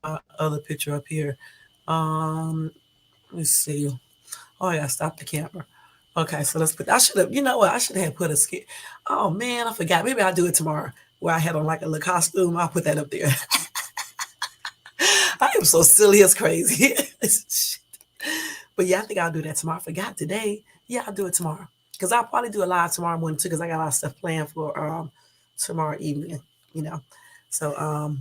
my other picture up here. Um, let's see. Oh yeah, stop the camera. Okay, so let's put. I should have. You know what? I should have put a skit. Oh man, I forgot. Maybe I'll do it tomorrow. Where I had on like a little costume. I'll put that up there. I am so silly. It's crazy. But yeah, I think I'll do that tomorrow. I forgot today. Yeah, I'll do it tomorrow. Because I'll probably do a live tomorrow morning too. Because I got a lot of stuff planned for tomorrow evening. You know. So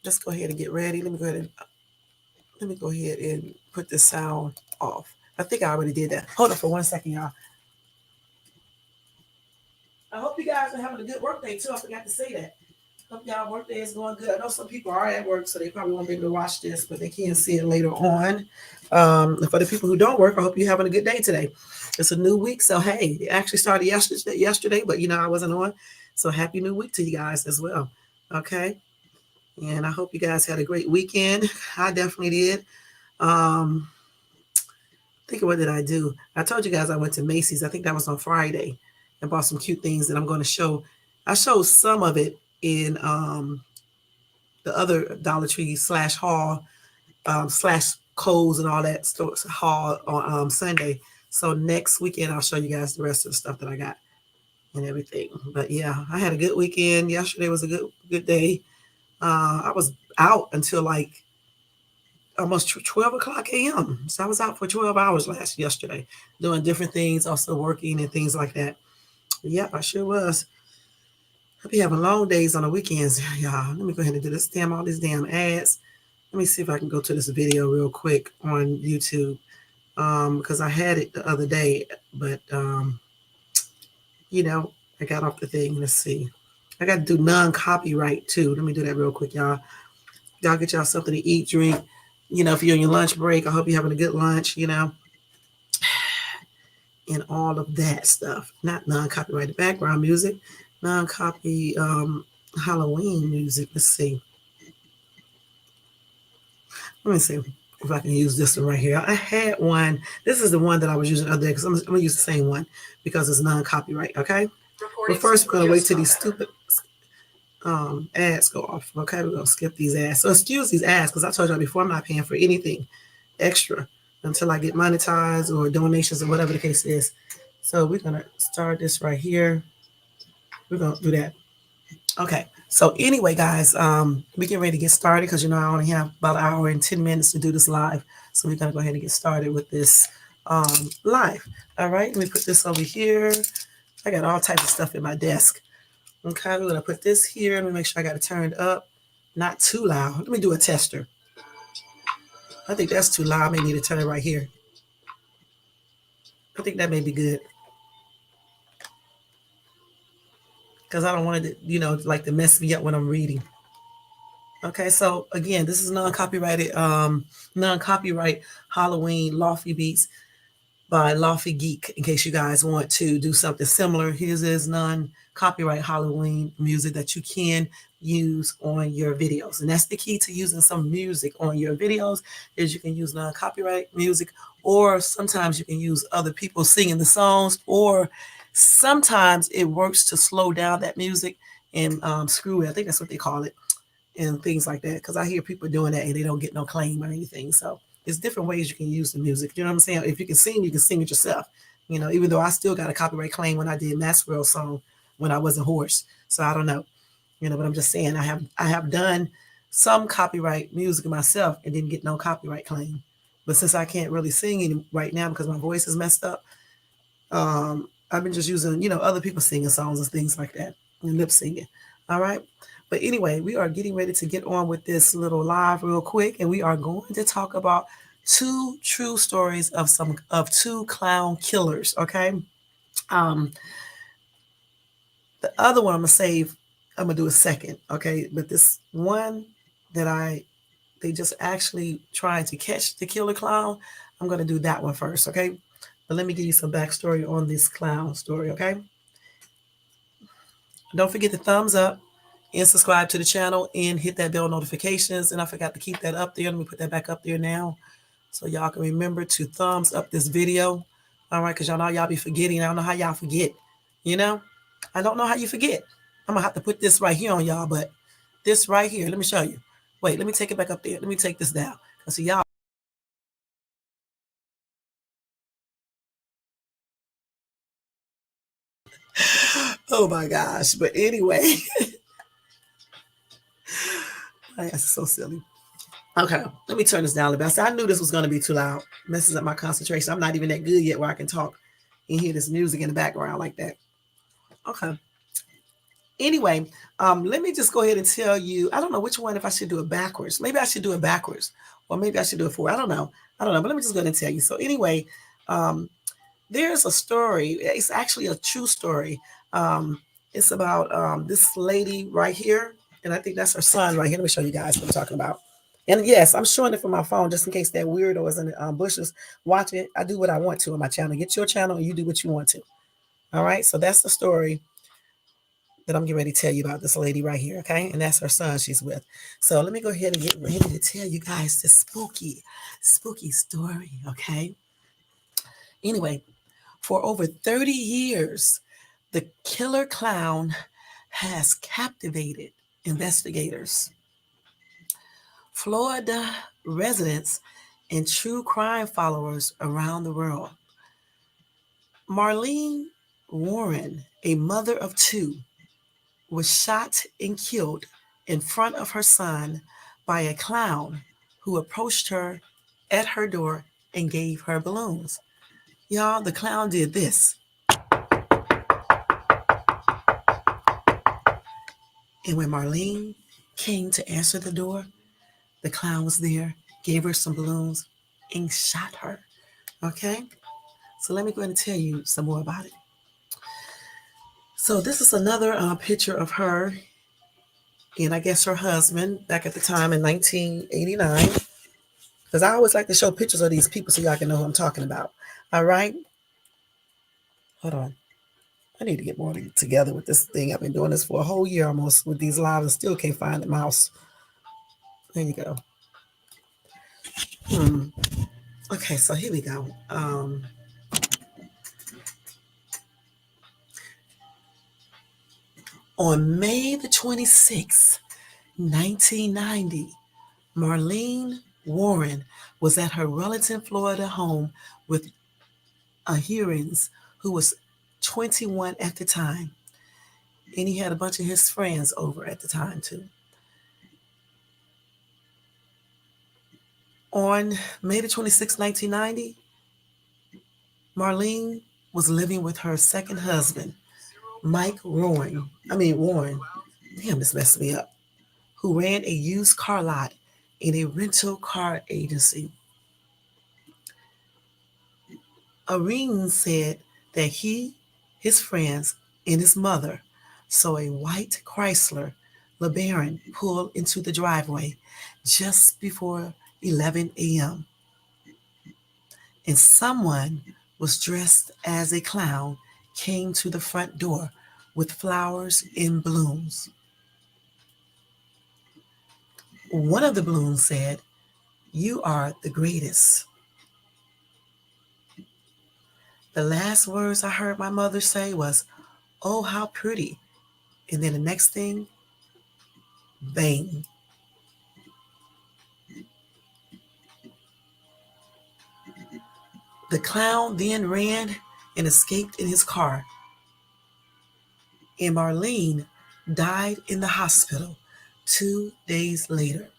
just go ahead and get ready. Let me go ahead and put the sound off. I think I already did that. Hold on for 1 second, y'all. I hope you guys are having a good work day too. I forgot to say that. Hope y'all work day is going good. I know some people are at work, so they probably won't be able to watch this, but they can see it later on. And for the people who don't work, I hope you're having a good day today. It's a new week, so hey, it actually started yesterday, but I wasn't on. So happy new week to you guys as well. Okay. And I hope you guys had a great weekend. I definitely did. Um, think of what did I do? I told you guys I went to Macy's. I think that was on Friday and bought some cute things that I'm going to show. I showed some of it in the other Dollar Tree slash haul slash Kohl's and all that stores haul on Sunday. So next weekend I'll show you guys the rest of the stuff that I got and everything. But yeah, I had a good weekend. Yesterday was a good day. I was out until like almost 12 o'clock a.m. So I was out for 12 hours yesterday, doing different things, also working and things like that. But yeah, I sure was. I be having long days on the weekends, y'all. Let me go ahead and do this. Damn, all these damn ads. Let me see if I can go to this video real quick on YouTube. Because I had it the other day, but I got off the thing. Let's see. I got to do non-copyright too. Let me do that real quick, y'all. Y'all get y'all something to eat, drink. If you're on your lunch break, I hope you're having a good lunch, and all of that stuff. Not non-copyrighted background music, non-copy Halloween music. Let's see. Let me see if I can use this one right here. I had one. This is the one that I was using the other day because I'm going to use the same one because it's non-copyright, okay? But first, we're going to wait till these stupid ads go off. Okay, we're gonna skip these ads. So excuse these ads because I told y'all before I'm not paying for anything extra until I get monetized or donations or whatever the case is. So we're gonna start this right here. We're gonna do that. Okay. So anyway, guys, we get ready to get started because I only have about an hour and 10 minutes to do this live. So we're gonna go ahead and get started with this live. All right, let me put this over here. I got all types of stuff in my desk. Okay, we're gonna put this here. Let me make sure I got it turned up, not too loud. Let me do a tester. I think that's too loud. I may need to turn it right here. I think that may be good because I don't want it to, like to mess me up when I'm reading. Okay, so again, this is non-copyright Halloween Lofty Beats by Lofty Geek. In case you guys want to do something similar, here's this non-copyright Halloween music that you can use on your videos. And that's the key to using some music on your videos is you can use non-copyright music, or sometimes you can use other people singing the songs, or sometimes it works to slow down that music and screw it. I think that's what they call it, and things like that. Because I hear people doing that and they don't get no claim or anything. So there's different ways you can use the music. You know what I'm saying? If you can sing it yourself. Even though I still got a copyright claim when I did Maxwell's song when I wasn't hoarse. So I don't know. But I'm just saying I have done some copyright music myself and didn't get no copyright claim. But since I can't really sing right now because my voice is messed up, I've been just using, other people singing songs and things like that and lip singing. All right. But anyway, we are getting ready to get on with this little live real quick, and we are going to talk about two true stories of two clown killers. Okay. The other one I'm gonna save. I'm gonna do a second. Okay. But this one that they just actually trying to catch the killer clown. I'm gonna do that one first. Okay. But let me give you some backstory on this clown story. Okay. Don't forget the thumbs up and subscribe to the channel and hit that bell notifications. And I forgot to keep that up there. Let me put that back up there now so y'all can remember to thumbs up this video. All right, because y'all know y'all be forgetting. I don't know how y'all forget. I don't know how you forget. I'm going to have to put this right here on y'all, but this right here, let me show you. Wait, let me take it back up there. Let me take this down. See, y'all. Oh my gosh. But anyway, that's so silly. Okay, let me turn this down a little bit. I knew this was going to be too loud. Messes up my concentration. I'm not even that good yet where I can talk and hear this music in the background like that. Okay. Anyway, let me just go ahead and tell you. I don't know which one, if I should do it backwards. Maybe I should do it backwards, or maybe I should do it forward. I don't know. But let me just go ahead and tell you. So anyway, there's a story. It's actually a true story. It's about this lady right here, and I think that's her son right here. Let me show you guys what I'm talking about. And yes, I'm showing it from my phone just in case that weirdo is in the bushes watching it. I do what I want to on my channel. Get your channel and you do what you want to. All right. So that's the story that I'm getting ready to tell you about this lady right here. Okay. And that's her son she's with. So let me go ahead and get ready to tell you guys this spooky story. Okay. Anyway, for over 30 years, the killer clown has captivated investigators, Florida residents, and true crime followers around the world. Marlene Warren, a mother of two, was shot and killed in front of her son by a clown who approached her at her door and gave her balloons. Y'all, the clown did this. And when Marlene came to answer the door, the clown was there, gave her some balloons, and shot her. Okay? So let me go ahead and tell you some more about it. So this is another picture of her and I guess her husband back at the time in 1989. Because I always like to show pictures of these people so y'all can know who I'm talking about. All right? Hold on. I need to get more together with this thing. I've been doing this for a whole year almost with these lives and still can't find the mouse. There you go. Okay, so here we go. On May the 26th, 1990, Marlene Warren was at her Wellington, Florida home with a Hearings who was 21 at the time. And he had a bunch of his friends over at the time too. On May the 26th, 1990, Marlene was living with her second husband, Mike Warren. Damn, this messed me up. Who ran a used car lot in a rental car agency. Irene said that he, his friends, and his mother saw a white Chrysler LeBaron pull into the driveway just before 11 a.m. And someone was dressed as a clown came to the front door with flowers and balloons. One of the balloons said, "You are the greatest." The last words I heard my mother say was, "Oh, how pretty." And then the next thing, bang. The clown then ran and escaped in his car. And Marlene died in the hospital 2 days later.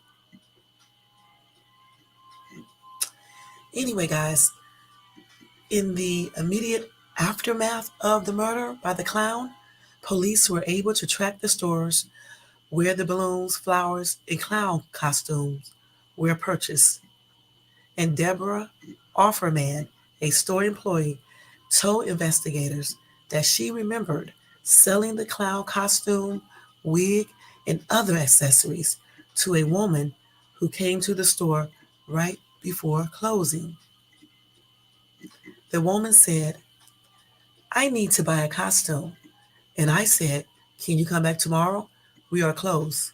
Anyway, guys, in the immediate aftermath of the murder by the clown, police were able to track the stores where the balloons, flowers, and clown costumes were purchased. And Deborah Offerman, a store employee, told investigators that she remembered selling the clown costume, wig, and other accessories to a woman who came to the store right before closing. The woman said, "I need to buy a costume." And I said, "Can you come back tomorrow? We are closed."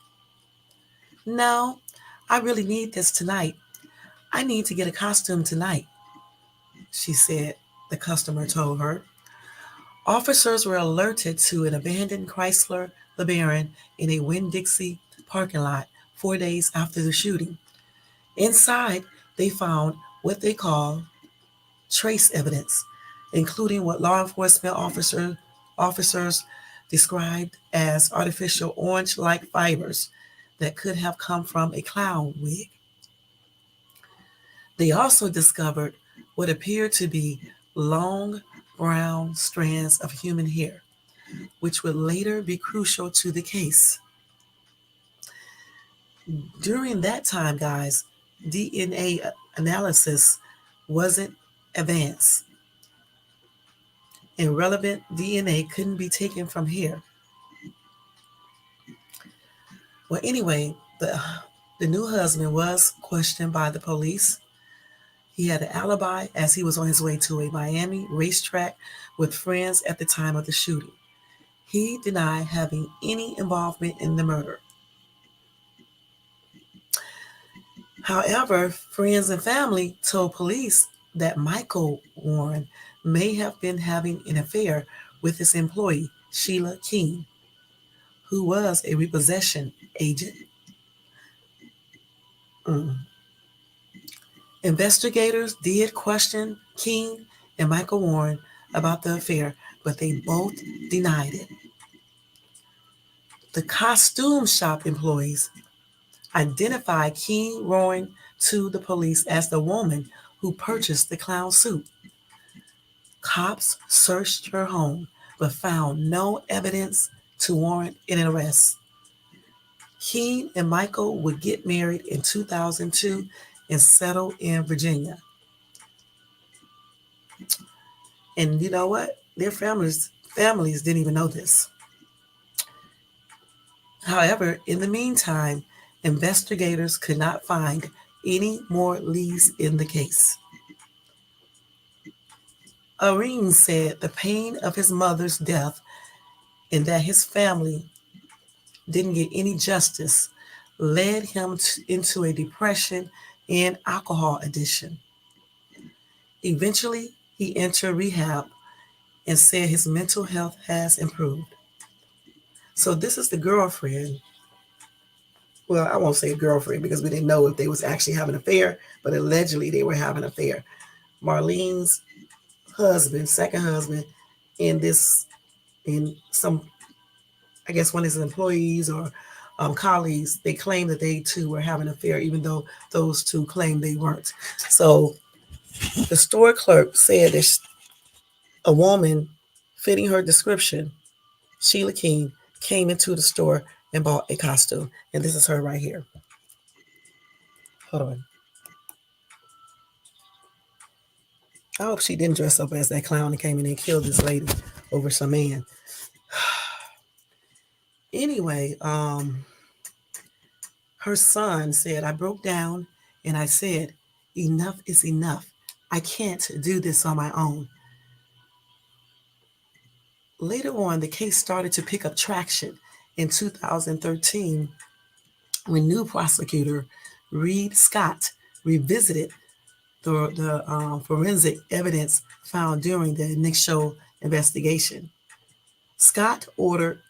"No, I really need this tonight. I need to get a costume tonight," she said, the customer told her. Officers were alerted to an abandoned Chrysler LeBaron in a Winn-Dixie parking lot 4 days after the shooting. Inside, they found what they call trace evidence, including what law enforcement officers described as artificial orange-like fibers that could have come from a clown wig. They also discovered what appeared to be long brown strands of human hair, which would later be crucial to the case. During that time, guys, DNA analysis wasn't advanced, and relevant DNA couldn't be taken from hair. Well, anyway, the new husband was questioned by the police. He had an alibi as he was on his way to a Miami racetrack with friends at the time of the shooting. He denied having any involvement in the murder. However, friends and family told police that Michael Warren may have been having an affair with his employee, Sheila Keene, who was a repossession agent. Investigators did question Keene and Michael Warren about the affair, but they both denied it. The costume shop employees identified Keene Warren to the police as the woman who purchased the clown suit. Cops searched her home but found no evidence to warrant an arrest. Keene and Michael would get married in 2002 and settle in Virginia. And you know what? Their families didn't even know this. However, in the meantime, investigators could not find any more leads in the case. Areen said the pain of his mother's death and that his family didn't get any justice led him into a depression and alcohol addiction. Eventually, he entered rehab and said his mental health has improved. So this is the girlfriend. Well, I won't say girlfriend because we didn't know if they was actually having an affair, but allegedly they were having an affair. Marlene's husband, second husband, in some, I guess one of his employees or colleagues, they claimed that they too were having an affair, even though those two claimed they weren't. So the store clerk said that a woman fitting her description, Sheila Keene, came into the store and bought a costume. And this is her right here. Hold on. I hope she didn't dress up as that clown and came in and killed this lady over some man. Anyway, her son said, I broke down and I said, enough is enough. I can't do this on my own. Later on, the case started to pick up traction in 2013 when new prosecutor Reed Scott revisited the forensic evidence found during the initial investigation. Scott ordered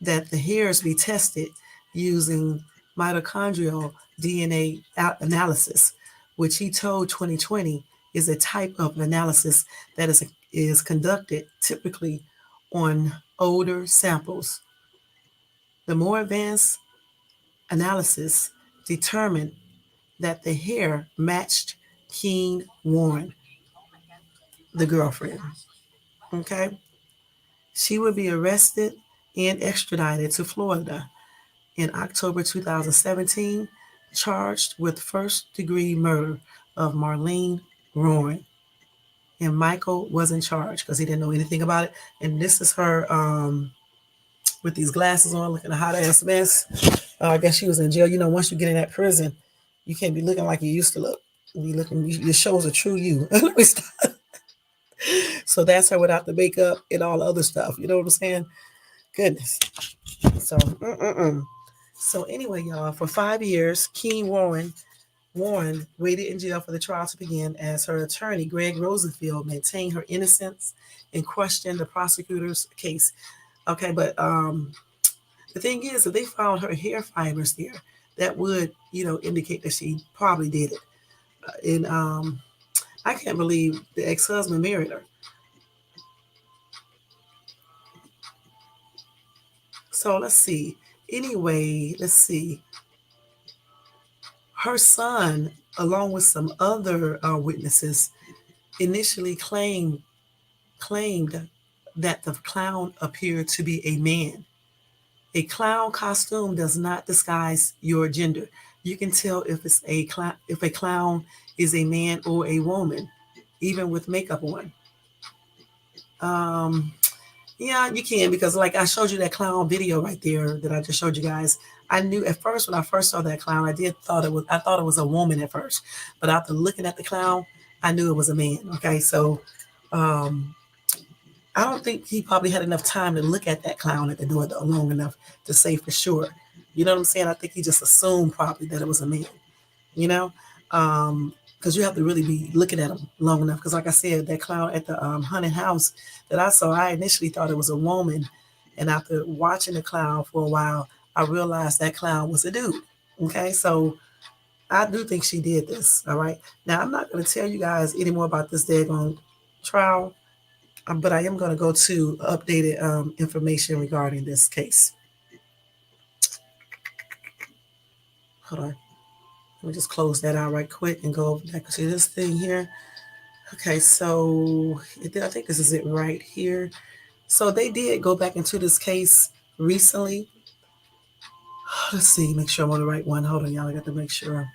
that the hairs be tested using mitochondrial DNA analysis, which he told 2020 is a type of analysis that is conducted typically on older samples. The more advanced analysis determined that the hair matched Keene Warren, the girlfriend. Okay? She would be arrested and extradited to Florida in October 2017, charged with first-degree murder of Marlene Warren. And Michael wasn't charged because he didn't know anything about it. And this is her with these glasses on, looking a hot-ass mess. I guess she was in jail. You know, once you get in that prison, you can't be looking like you used to look. Your shows a true you. Let me stop. So that's her without the makeup and all the other stuff. You know what I'm saying? Goodness. So anyway, y'all, for 5 years, Keene Warren waited in jail for the trial to begin as her attorney, Greg Rosenfield, maintained her innocence and questioned the prosecutor's case. Okay, but the thing is that they found her hair fibers there that would, indicate that she probably did it. And I can't believe the ex-husband married her. So let's see. Anyway, let's see. Her son, along with some other witnesses, initially claimed that the clown appeared to be a man. A clown costume does not disguise your gender. You can tell if a clown is a man or a woman, even with makeup on. Um, yeah, you can, because like I showed you that clown video right there that I just showed you guys. I knew at first when I first saw that clown, I thought it was a woman at first, but after looking at the clown, I knew it was a man. Okay, so um, I don't think he probably had enough time to look at that clown at the door long enough to say for sure. You know what I'm saying? I think he just assumed probably that it was a man, you know? Because you have to really be looking at him long enough. Because like I said, that clown at the haunted house that I saw, I initially thought it was a woman. And after watching the clown for a while, I realized that clown was a dude. Okay, so I do think she did this. All right. Now, I'm not going to tell you guys any more about this daggone trial, but I am going to go to updated information regarding this case. Hold on. Let me just close that out right quick and go back to this thing here. Okay, so I think this is it right here. So they did go back into this case recently. Let's see, make sure I'm on the right one. Hold on, y'all. I got to make sure.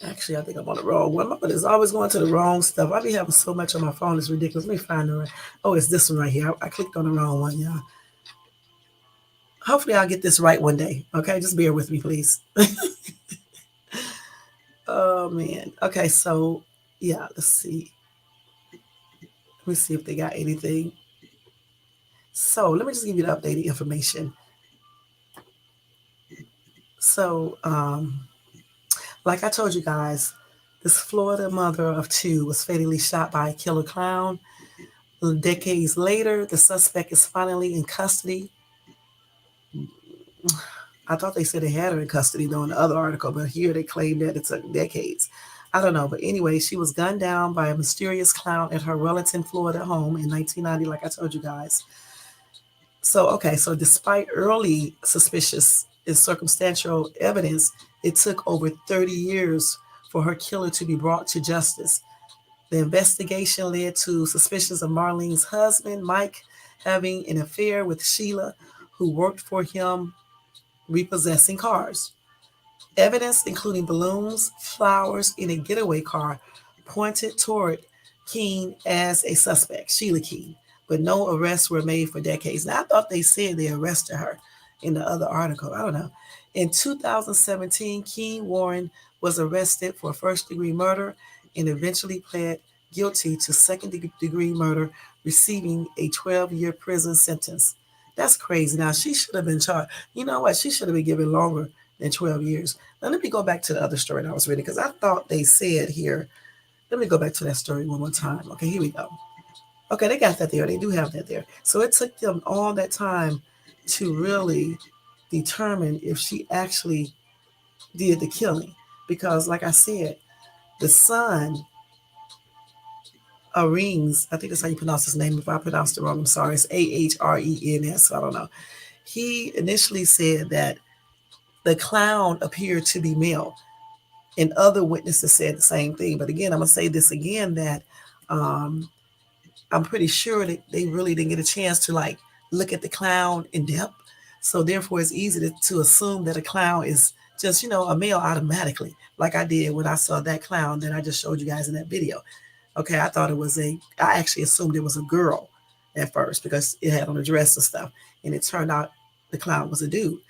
Actually, I think I'm on the wrong one. But it's always going to the wrong stuff. I be having so much on my phone. It's ridiculous. Let me find the right. Oh, it's this one right here. I clicked on the wrong one, y'all. Hopefully, I'll get this right one day. Okay, just bear with me, please. Oh, man. Okay, so, yeah, let's see. Let me see if they got anything. So, let me just give you the updated information. So, like I told you guys, this Florida mother of two was fatally shot by a killer clown. Decades later, the suspect is finally in custody. I thought they said they had her in custody though in the other article, but here they claim that it took decades. I don't know. But anyway, she was gunned down by a mysterious clown at her Wellington, Florida home in 1990, like I told you guys. So, okay, so despite early suspicious and circumstantial evidence, it took over 30 years for her killer to be brought to justice. The investigation led to suspicions of Marlene's husband, Mike, having an affair with Sheila, who worked for him repossessing cars. Evidence, including balloons, flowers, and a getaway car, pointed toward Keene as a suspect, Sheila Keene, but no arrests were made for decades. Now, I thought they said they arrested her in the other article. I don't know. In 2017, Keene Warren was arrested for first-degree murder and eventually pled guilty to second-degree murder, receiving a 12-year prison sentence. That's crazy. Now, she should have been charged. You know what? She should have been given longer than 12 years. Now, let me go back to the other story that I was reading because I thought they said here. Let me go back to that story one more time. Okay, here we go. Okay, they got that there. They do have that there. So it took them all that time to really determine if she actually did the killing. Because, like I said, the son, Ahrens, I think that's how you pronounce his name. If I pronounced it wrong, I'm sorry. It's Ahrens. I don't know. He initially said that the clown appeared to be male, and other witnesses said the same thing. But again, I'm going to say this again, that I'm pretty sure that they really didn't get a chance to like look at the clown in depth. So therefore, it's easy to assume that a clown is just, a male automatically, like I did when I saw that clown that I just showed you guys in that video. Okay, I actually assumed it was a girl at first because it had on a dress and stuff. And it turned out the clown was a dude.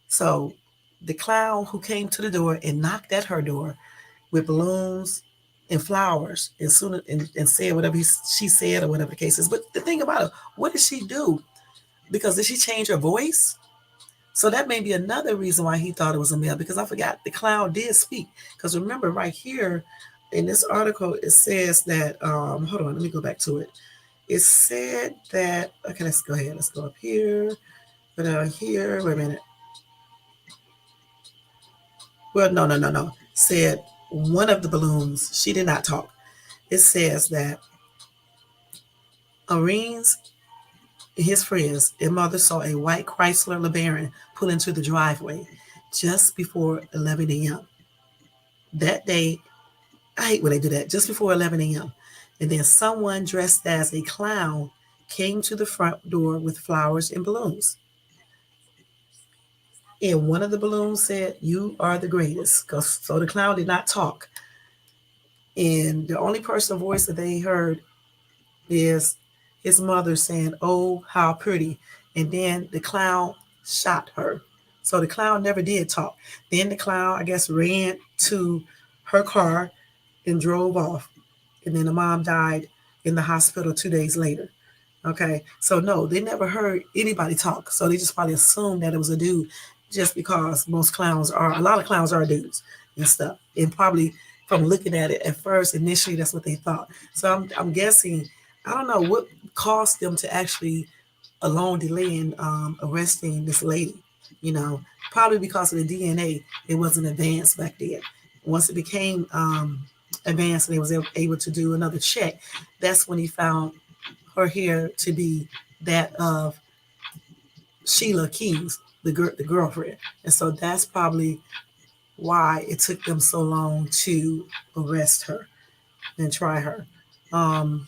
So the clown who came to the door and knocked at her door with balloons and flowers and said whatever she said or whatever the case is. But the thing about it, what did she do? Because did she change her voice? So that may be another reason why he thought it was a male, because I forgot the clown did speak. Because remember right here in this article, it says that, hold on, let me go back to it. It said that, okay, let's go ahead. Let's go up here, go down here. Wait a minute. Well, no. Said one of the balloons, she did not talk. It says that Areens and his friends and mother saw a white Chrysler LeBaron pull into the driveway just before 11 a.m. That day, I hate when they do that, just before 11 a.m. And then someone dressed as a clown came to the front door with flowers and balloons. And one of the balloons said, "You are the greatest." 'Cause, so the clown did not talk. And the only person voice that they heard is his mother saying, "Oh, how pretty." And then the clown shot her. So the clown never did talk. Then the clown, I guess, ran to her car and drove off. And then the mom died in the hospital 2 days later. Okay. So no, they never heard anybody talk. So they just probably assumed that it was a dude just because a lot of clowns are dudes and stuff. And probably from looking at it at first, initially, that's what they thought. So I'm guessing, I don't know what caused them to actually a long delay in arresting this lady. You know, probably because of the DNA, it wasn't advanced back then. Once it became advanced and they was able to do another check, that's when he found her hair to be that of Sheila Kings, the girlfriend. And so that's probably why it took them so long to arrest her and try her. Um,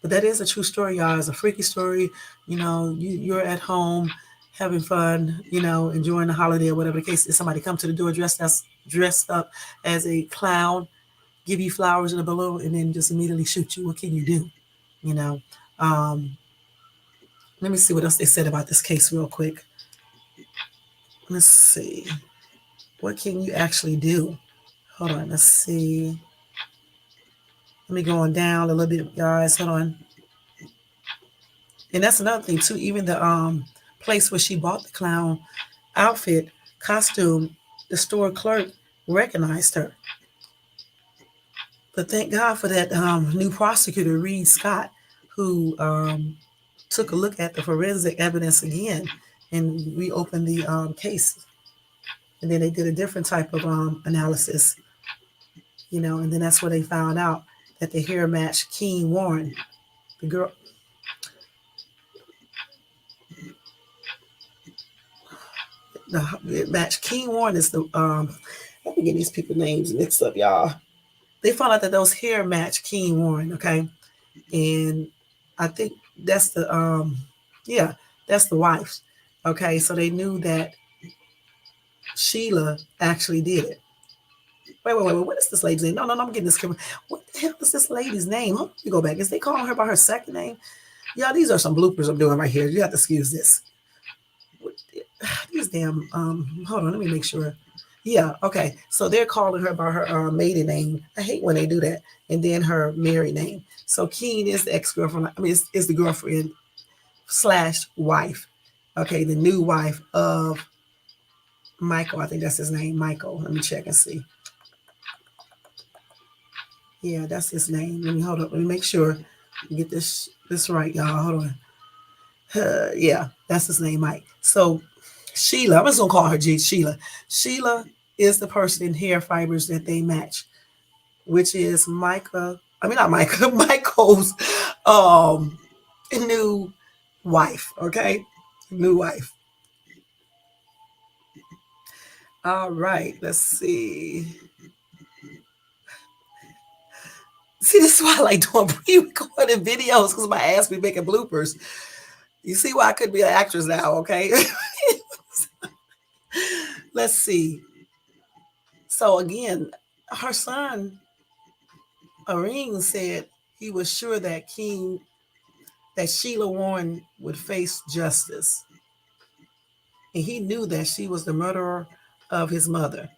but that is a true story, y'all. It's a freaky story. You know, you're at home having fun, you know, enjoying the holiday or whatever the case is. Somebody come to the door dressed up as a clown, give you flowers and a balloon, and then just immediately shoot you. What can you do? You know. Um, Let me see what else they said about this case real quick. Let's see. What can you actually do? Hold on. Let's see. Let me go on down a little bit, guys. Hold on. And that's another thing too. Even the place where she bought the clown outfit costume, the store clerk recognized her. But thank God for that new prosecutor, Reed Scott, who took a look at the forensic evidence again and reopened the case. And then they did a different type of analysis, you know, and then that's where they found out that the hair matched Keen Warren, the girl. It matched Keen Warren is the let me get these people names mixed up, y'all. They found out that those hair matched Keen Warren, okay, and I think that's the yeah, that's the wife, okay. So they knew that Sheila actually did it. Wait. What is this lady's name? No. I'm getting this. What the hell is this lady's name? Let me go back. Is they calling her by her second name? Yeah, these are some bloopers I'm doing right here. You have to excuse this. These damn. Hold on. Let me make sure. Yeah. Okay. So they're calling her by her maiden name. I hate when they do that. And then her married name. So Keen is the ex-girlfriend. I mean, is the girlfriend / wife. Okay, the new wife of Michael. I think that's his name. Michael. Let me check and see. Yeah, that's his name. Let me hold up. Let me make sure get this right, y'all. Hold on. Yeah, that's his name, Mike. So Sheila, I'm just gonna call her Sheila. Sheila is the person in hair fibers that they match, which is Micah. I mean, not Micah. Michael's new wife. Okay, new wife. All right. Let's see. See, this is why I like doing pre-recorded videos because my ass be making bloopers. You see why I could be an actress now, okay? Let's see. So again, her son, Areen, said he was sure that Sheila Warren would face justice. And he knew that she was the murderer of his mother.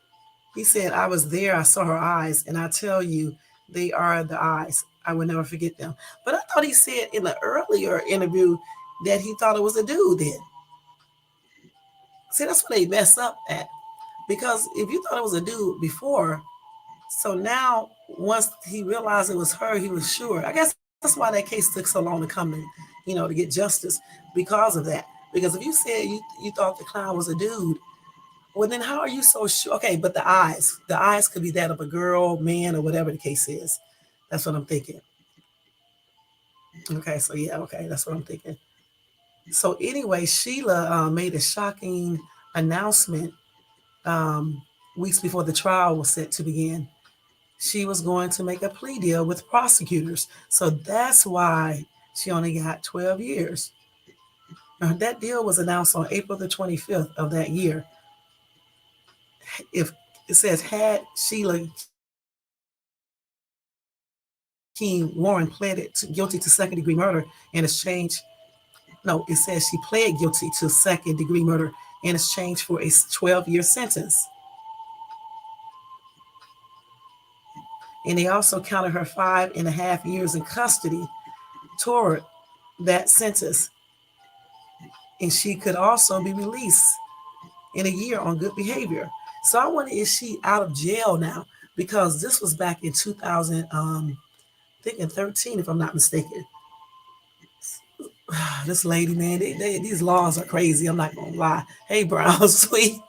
He said, "I was there, I saw her eyes, and I tell you, they are the eyes. I will never forget them." But I thought he said in the earlier interview that he thought it was a dude then. See, that's what they mess up at. Because if you thought it was a dude before, so now once he realized it was her, he was sure. I guess that's why that case took so long to come in, to get justice because of that. Because if you said you thought the clown was a dude, Well, then how are you so sure? Okay, but the eyes could be that of a girl, man, or whatever the case is. That's what I'm thinking. Okay, so yeah, okay, that's what I'm thinking. So anyway, Sheila made a shocking announcement um, weeks before the trial was set to begin. She was going to make a plea deal with prosecutors. So that's why she only got 12 years. Now, that deal was announced on April the 25th of that year. If it says, had Sheila King Warren guilty to second degree murder in exchange, no, it says she pled guilty to second degree murder in exchange for a 12-year sentence. And they also counted her 5.5 years in custody toward that sentence. And she could also be released in a year on good behavior. So I wonder, is she out of jail now? Because this was back in 2000, I think in 13, if I'm not mistaken. This lady, man, these laws are crazy. I'm not gonna lie. Hey, Brown, sweet.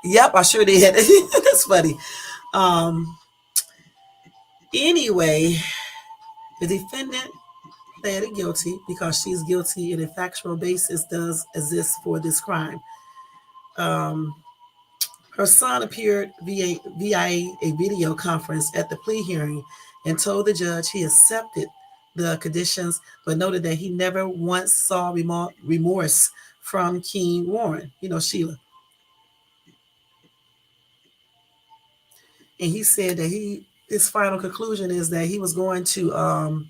Yep, I sure did. That's funny. Um, anyway, the defendant pleaded guilty because she's guilty and a factual basis does exist for this crime. Um, Her son appeared via a video conference at the plea hearing and told the judge he accepted the conditions, but noted that he never once saw remorse from King Warren, Sheila. And he said that his final conclusion is that he was going to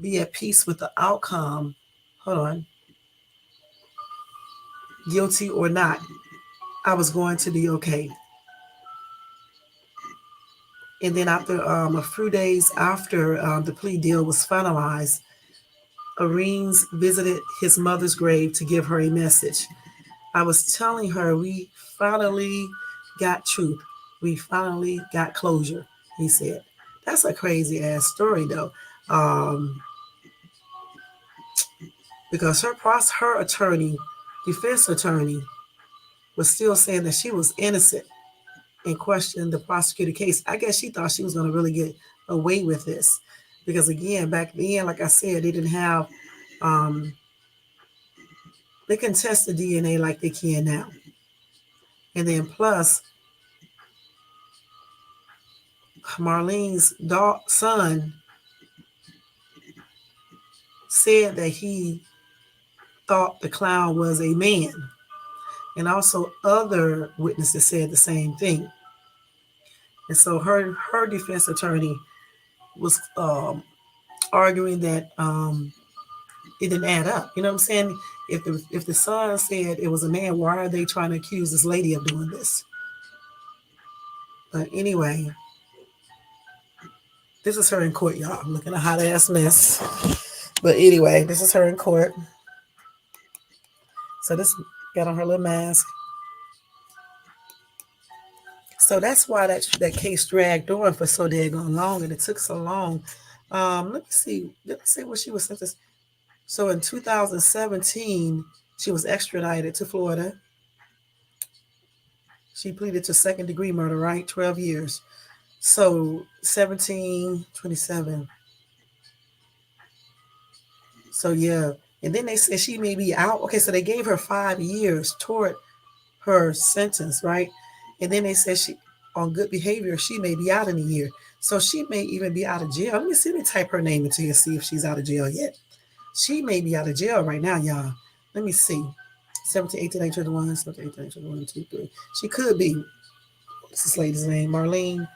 be at peace with the outcome. Hold on. Guilty or not, I was going to be okay. And then after a few days after the plea deal was finalized, Areens visited his mother's grave to give her a message. I was telling her we finally got truth. We finally got closure, he said. That's a crazy ass story though. Um, because her attorney, defense attorney, was still saying that she was innocent and questioned the prosecutor case. I guess she thought she was going to really get away with this. Because again, back then, like I said, they didn't have they can test the DNA like they can now. And then plus, Marlene's son said that he thought the clown was a man. And also other witnesses said the same thing. And so her defense attorney was arguing that it didn't add up. You know what I'm saying? If the son said it was a man, why are they trying to accuse this lady of doing this? But anyway, this is her in court, y'all. I'm looking at a hot ass mess. But anyway, this is her in court. So this got on her little mask. So that's why that case dragged on for so daggone long, and it took so long. Let me see. Let's see what she was sentenced. So in 2017, she was extradited to Florida. She pleaded to second degree murder, right? 12 years. So 17, 27. So yeah. And then they said she may be out. Okay, so they gave her 5 years toward her sentence, right? And then they said she, on good behavior, she may be out in a year. So she may even be out of jail. Let me type her name into here, see if she's out of jail yet. She may be out of jail right now, y'all. Let me see. 17, 18, 19, 21, 17, 18, 21, 2, 3. She could be. What's this lady's name? Marlene.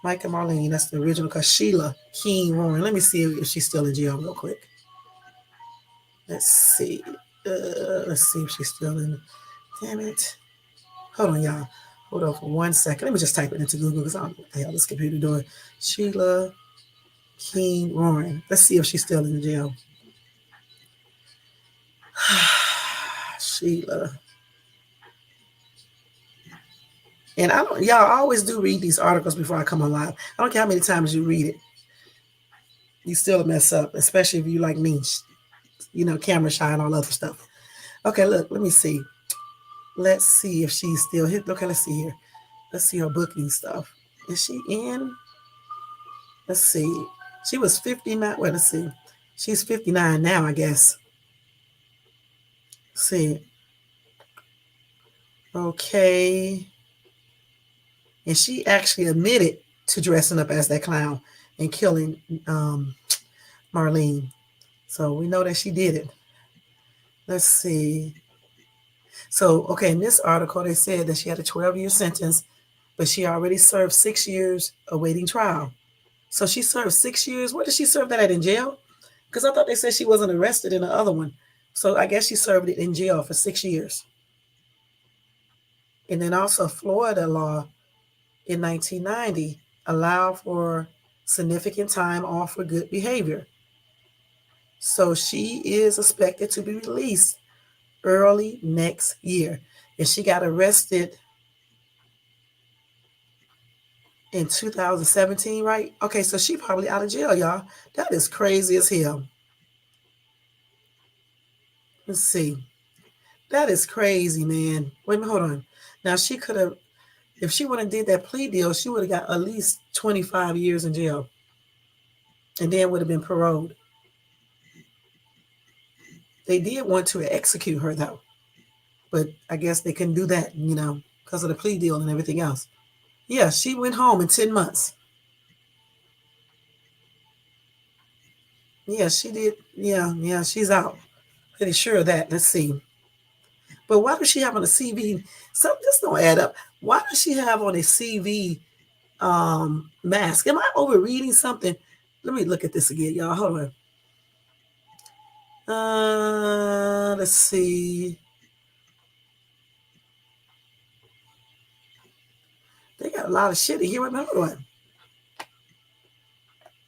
Micah Marlene. That's the original. Because Sheila King Warren. Let me see if she's still in jail real quick. Let's see. Let's see if she's still in. Damn it. Hold on, y'all. Hold on for 1 second. Let me just type it into Google because I don't know what the hell this computer doing. Sheila King Warren. Let's see if she's still in jail. Sheila. And y'all always do read these articles before I come on live. I don't care how many times you read it. You still mess up, especially if you like me, camera shy and all other stuff. Okay, look, let me see. Let's see if she's still hit. Okay, let's see here. Let's see her booking stuff. Is she in? Let's see. She was 59. Well, let's see. She's 59 now, I guess. Let's see. Okay. And she actually admitted to dressing up as that clown and killing Marlene. So we know that she did it. Let's see. So, okay, in this article, they said that she had a 12-year sentence, but she already served 6 years awaiting trial. So she served 6 years. Where did she serve that at, in jail? Because I thought they said she wasn't arrested in the other one. So I guess she served it in jail for 6 years. And then also Florida law in 1990 allowed for significant time off for good behavior. So she is expected to be released early next year. And she got arrested in 2017, right? Okay, so she probably out of jail, y'all. That is crazy as hell. Let's see. That is crazy, man. Wait a minute, hold on. Now she could have, if she would have did that plea deal, she would have got at least 25 years in jail. And then would have been paroled. They did want to execute her though. But I guess they couldn't do that, because of the plea deal and everything else. Yeah, she went home in 10 months. Yeah, she did. Yeah, she's out. Pretty sure of that. Let's see. But why does she have on a CV? Something just don't add up. Why does she have on a CV mask? Am I overreading something? Let me look at this again, y'all. Hold on. Let's see. They got a lot of shit in here. Hold on.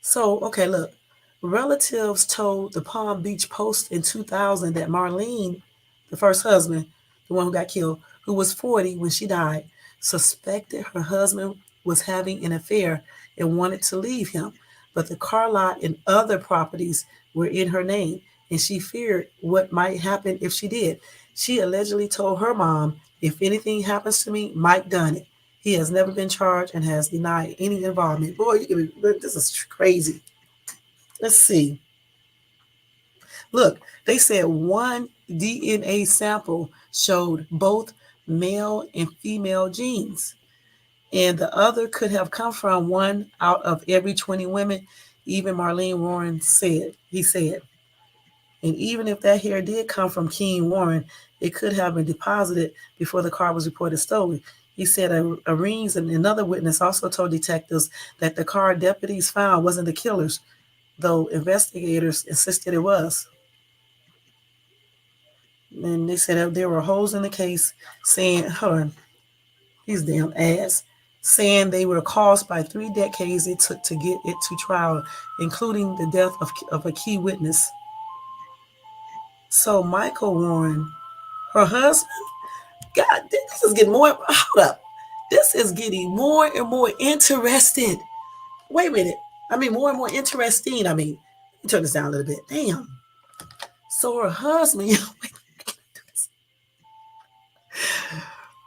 So, okay, look. Relatives told the Palm Beach Post in 2000 that Marlene, the first husband, the one who got killed, who was 40 when she died, suspected her husband was having an affair and wanted to leave him. But the car lot and other properties were in her name, and she feared what might happen if she did. She allegedly told her mom, "If anything happens to me, Mike done it. He has never been charged and has denied any involvement." Boy, this is crazy. Let's see. Look, they said one DNA sample showed both male and female genes, and the other could have come from one out of every 20 women, even Marlene Warren said. He said. And even if that hair did come from Keen Warren, it could have been deposited before the car was reported stolen. He said Areens and another witness also told detectives that the car deputies found wasn't the killer's, though investigators insisted it was. And they said there were holes in the case saying, hold on, these damn ass, saying they were caused by 3 decades it took to get it to trial, including the death of a key witness. So Michael Warren, her husband, God, this is getting more, hold up. This is getting more and more interested. Wait a minute. More and more interesting. Let me turn this down a little bit. Damn. So her husband,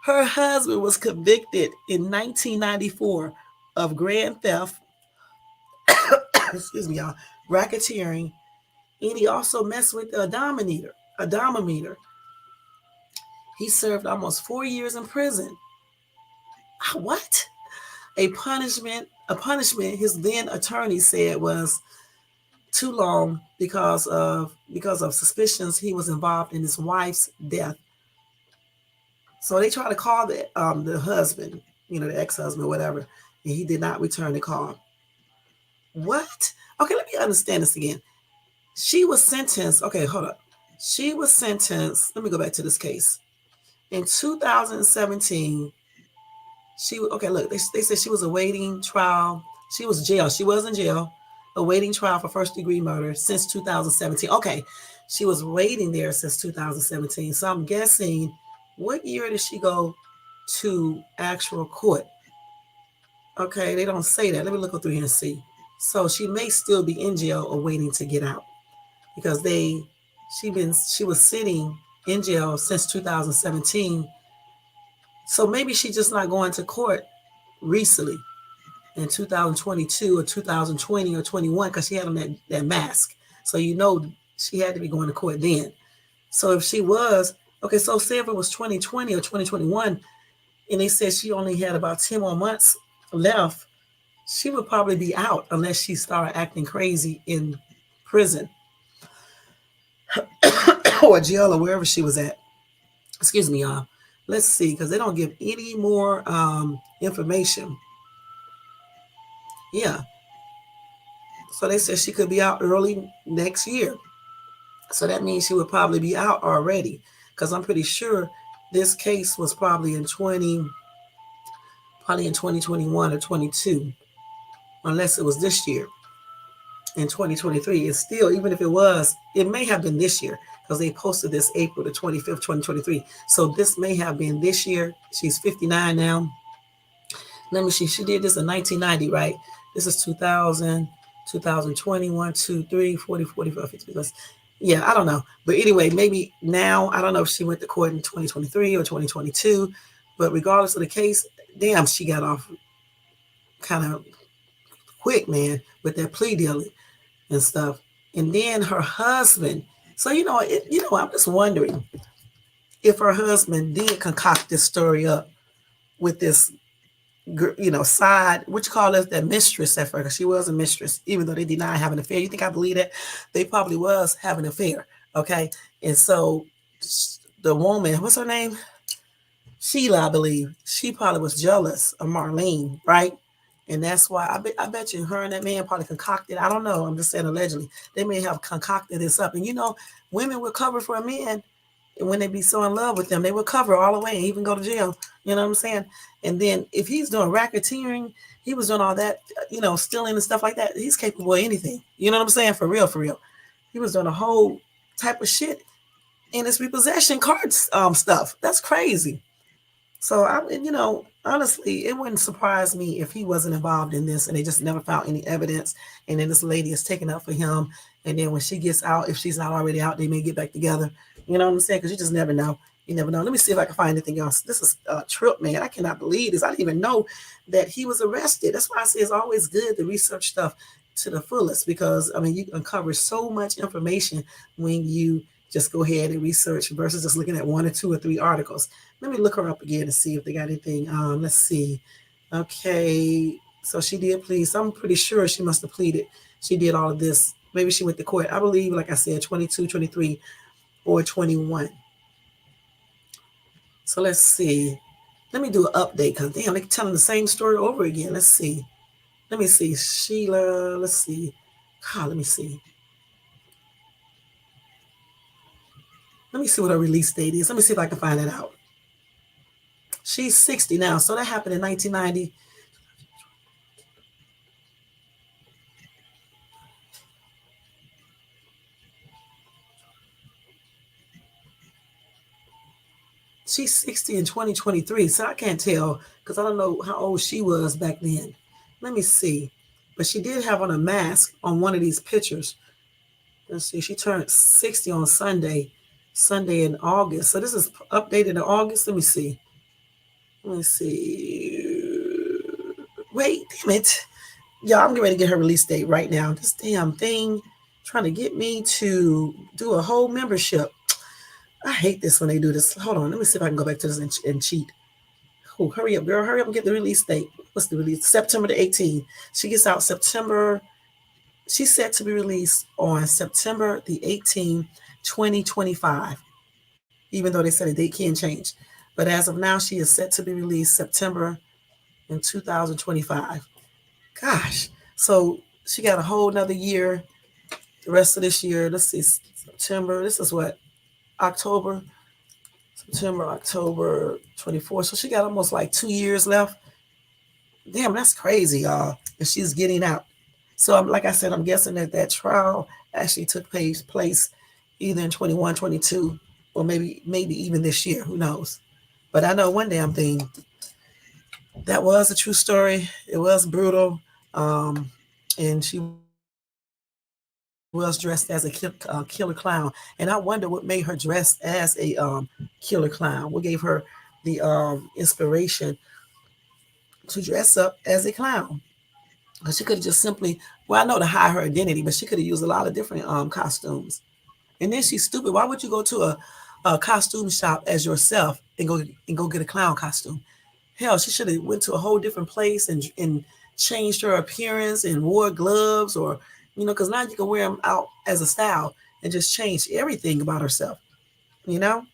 her husband was convicted in 1994 of grand theft, excuse me, y'all, racketeering, and he also messed with the odometer. He served almost 4 years in prison. What? A punishment his then attorney said was too long because of suspicions he was involved in his wife's death. So they tried to call the husband, the ex-husband, whatever, and he did not return the call. What? Okay, let me understand this again. She was sentenced. Okay, hold up. She was sentenced. Let me go back to this case. In 2017, look, they said she was awaiting trial. She was jail. She was in jail, awaiting trial for first-degree murder since 2017. Okay, she was waiting there since 2017. So I'm guessing, what year did she go to actual court? Okay, they don't say that. Let me look through here and see. So she may still be in jail or waiting to get out, because she was sitting in jail since 2017 So maybe she's just not going to court recently in 2022 or 2020 or 21 because she had on that mask. So she had to be going to court then. So if she was, okay, so say if it was 2020 or 2021 and they said she only had about 10 more months left, she would probably be out unless she started acting crazy in prison or jail or wherever she was at. Excuse me, y'all. Let's see, because they don't give any more information. Yeah. So they said she could be out early next year. So that means she would probably be out already. Because I'm pretty sure this case was probably in 2021 or 22, unless it was this year in 2023. It's still, even if it was, it may have been this year because they posted this April the 25th, 2023. So this may have been this year. She's 59 now. Let me see. She did this in 1990, right? This is 2000, 2021, 2, 3, 40, 45, 50 plus. Yeah, I don't know. But anyway, maybe now, I don't know if she went to court in 2023 or 2022. But regardless of the case, damn, she got off kind of quick, man, with that plea deal and stuff. And then her husband. So, I'm just wondering if her husband did concoct this story up with this side, what you call it, that mistress at first. She was a mistress, even though they deny having an affair. You think I believe that? They probably was having an affair. Okay. And so the woman, what's her name? Sheila, I believe. She probably was jealous of Marlene, right? And that's why I bet you her and that man probably concocted. I don't know. I'm just saying allegedly. They may have concocted this up. And women will cover for a man. And when they be so in love with them, they will cover all the way and even go to jail. You know what I'm saying? And then if he's doing racketeering, he was doing all that, stealing and stuff like that. He's capable of anything. You know what I'm saying? For real, for real. He was doing a whole type of shit in his repossession cards stuff. That's crazy. So honestly, it wouldn't surprise me if he wasn't involved in this and they just never found any evidence. And then this lady is taken up for him. And then when she gets out, if she's not already out, they may get back together. You know what I'm saying? Because you just never know. You never know. Let me see if I can find anything else. This is a trip, man. I cannot believe this. I didn't even know that he was arrested. That's why I say it's always good to research stuff to the fullest because, you uncover so much information when you just go ahead and research versus just looking at 1 or 2 or 3 articles. Let me look her up again and see if they got anything. Let's see. Okay. So she did plead. So I'm pretty sure she must have pleaded. She did all of this. Maybe she went to court. I believe, like I said, 22, 23, or 21. So let's see. Let me do an update because damn, they're telling the same story over again. Let's see. Let me see. Sheila, let's see. Let me see. Let me see what her release date is. Let me see if I can find it out. She's 60 now. So that happened in 1990. She's 60 in 2023. So I can't tell because I don't know how old she was back then. Let me see. But she did have on a mask on one of these pictures. Let's see. She turned 60 on Sunday in August. So this is updated in August. Let me see. Wait, damn it. Y'all, I'm getting ready to get her release date right now. This damn thing trying to get me to do a whole membership. I hate this when they do this. Hold on. Let me see if I can go back to this and cheat. Oh, hurry up, girl. Hurry up and get the release date. What's the release? September the 18th. She gets out September. She's set to be released on September the 18th, 2025. Even though they said the date can change. But as of now, she is set to be released September in 2025. Gosh. So she got a whole nother year. The rest of this year, let's see, September. This is what? October. September, October 24th. So she got almost like 2 years left. Damn, that's crazy, y'all. And she's getting out. So like I said, I'm guessing that trial actually took place either in 21, 22, or maybe even this year. Who knows? But I know one damn thing. That was a true story. It was brutal. And she was dressed as a killer clown. And I wonder what made her dressed as a killer clown. What gave her the inspiration to dress up as a clown. Because she could have just simply, well, I know to hide her identity, but she could have used a lot of different costumes. And then she's stupid. Why would you go to a costume shop as yourself and go get a clown costume? Hell, she should have went to a whole different place and changed her appearance and wore gloves, or because now you can wear them out as a style and just change everything about herself. You know.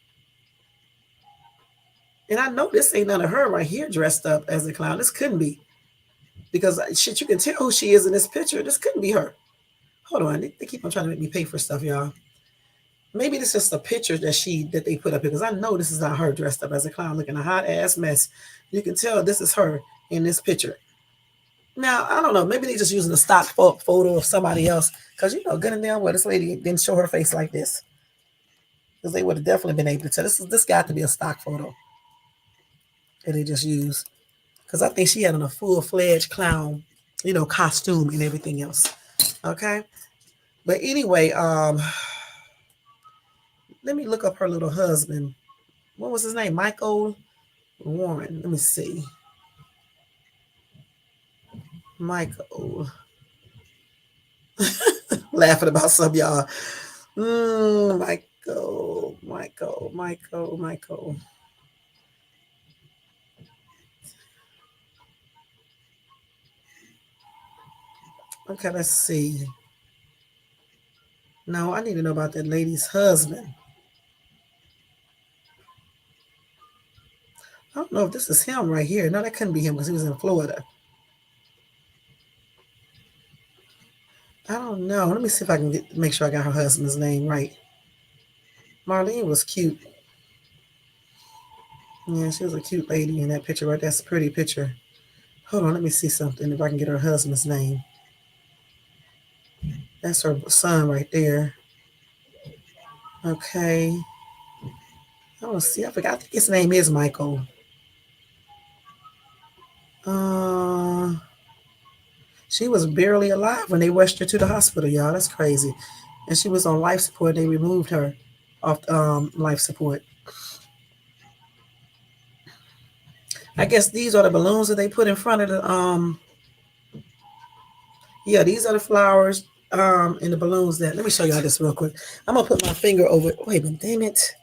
And I know this ain't none of her right here dressed up as a clown. This couldn't be, because shit, you can tell who she is in this picture. This couldn't be her. Hold on, they keep on trying to make me pay for stuff, y'all. Maybe this is just a picture that they put up here, because I know this is not her dressed up as a clown looking a hot ass mess. You can tell this is her in this picture. Now, I don't know. Maybe they just using a stock photo of somebody else, because good and damn well this lady didn't show her face like this, because they would have definitely been able to tell. This got to be a stock photo that they just used, because I think she had on a full-fledged clown, costume and everything else. Okay, but anyway, let me look up her little husband. What was his name? Michael Warren. Let me see. Michael. Laughing about some y'all. Michael. Okay, let's see. No, I need to know about that lady's husband. I don't know if this is him right here. No, that couldn't be him, because he was in Florida. I don't know. Let me see if I can make sure I got her husband's name right. Marlene was cute. Yeah, she was a cute lady in that picture right. That's a pretty picture. Hold on, let me see something if I can get her husband's name. That's her son right there. Okay. I don't see. I forgot. I think his name is Michael. She was barely alive when they rushed her to the hospital, y'all. That's crazy. And she was on life support. They removed her off life support. I guess these are the balloons that they put in front of the yeah, these are the flowers and the balloons that, let me show y'all this real quick. I'm gonna put my finger over it. Wait a minute, damn it.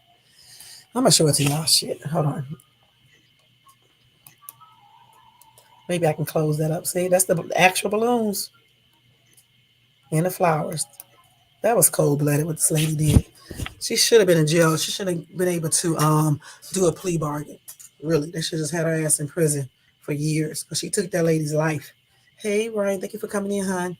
I'm gonna show it to y'all. Shit. Hold on. Maybe I can close that up. See, that's the actual balloons and the flowers. That was cold blooded what this lady did. She should have been in jail. She should have been able to do a plea bargain. Really, they should just had her ass in prison for years, because she took that lady's life. Hey, Ryan, thank you for coming in, hon.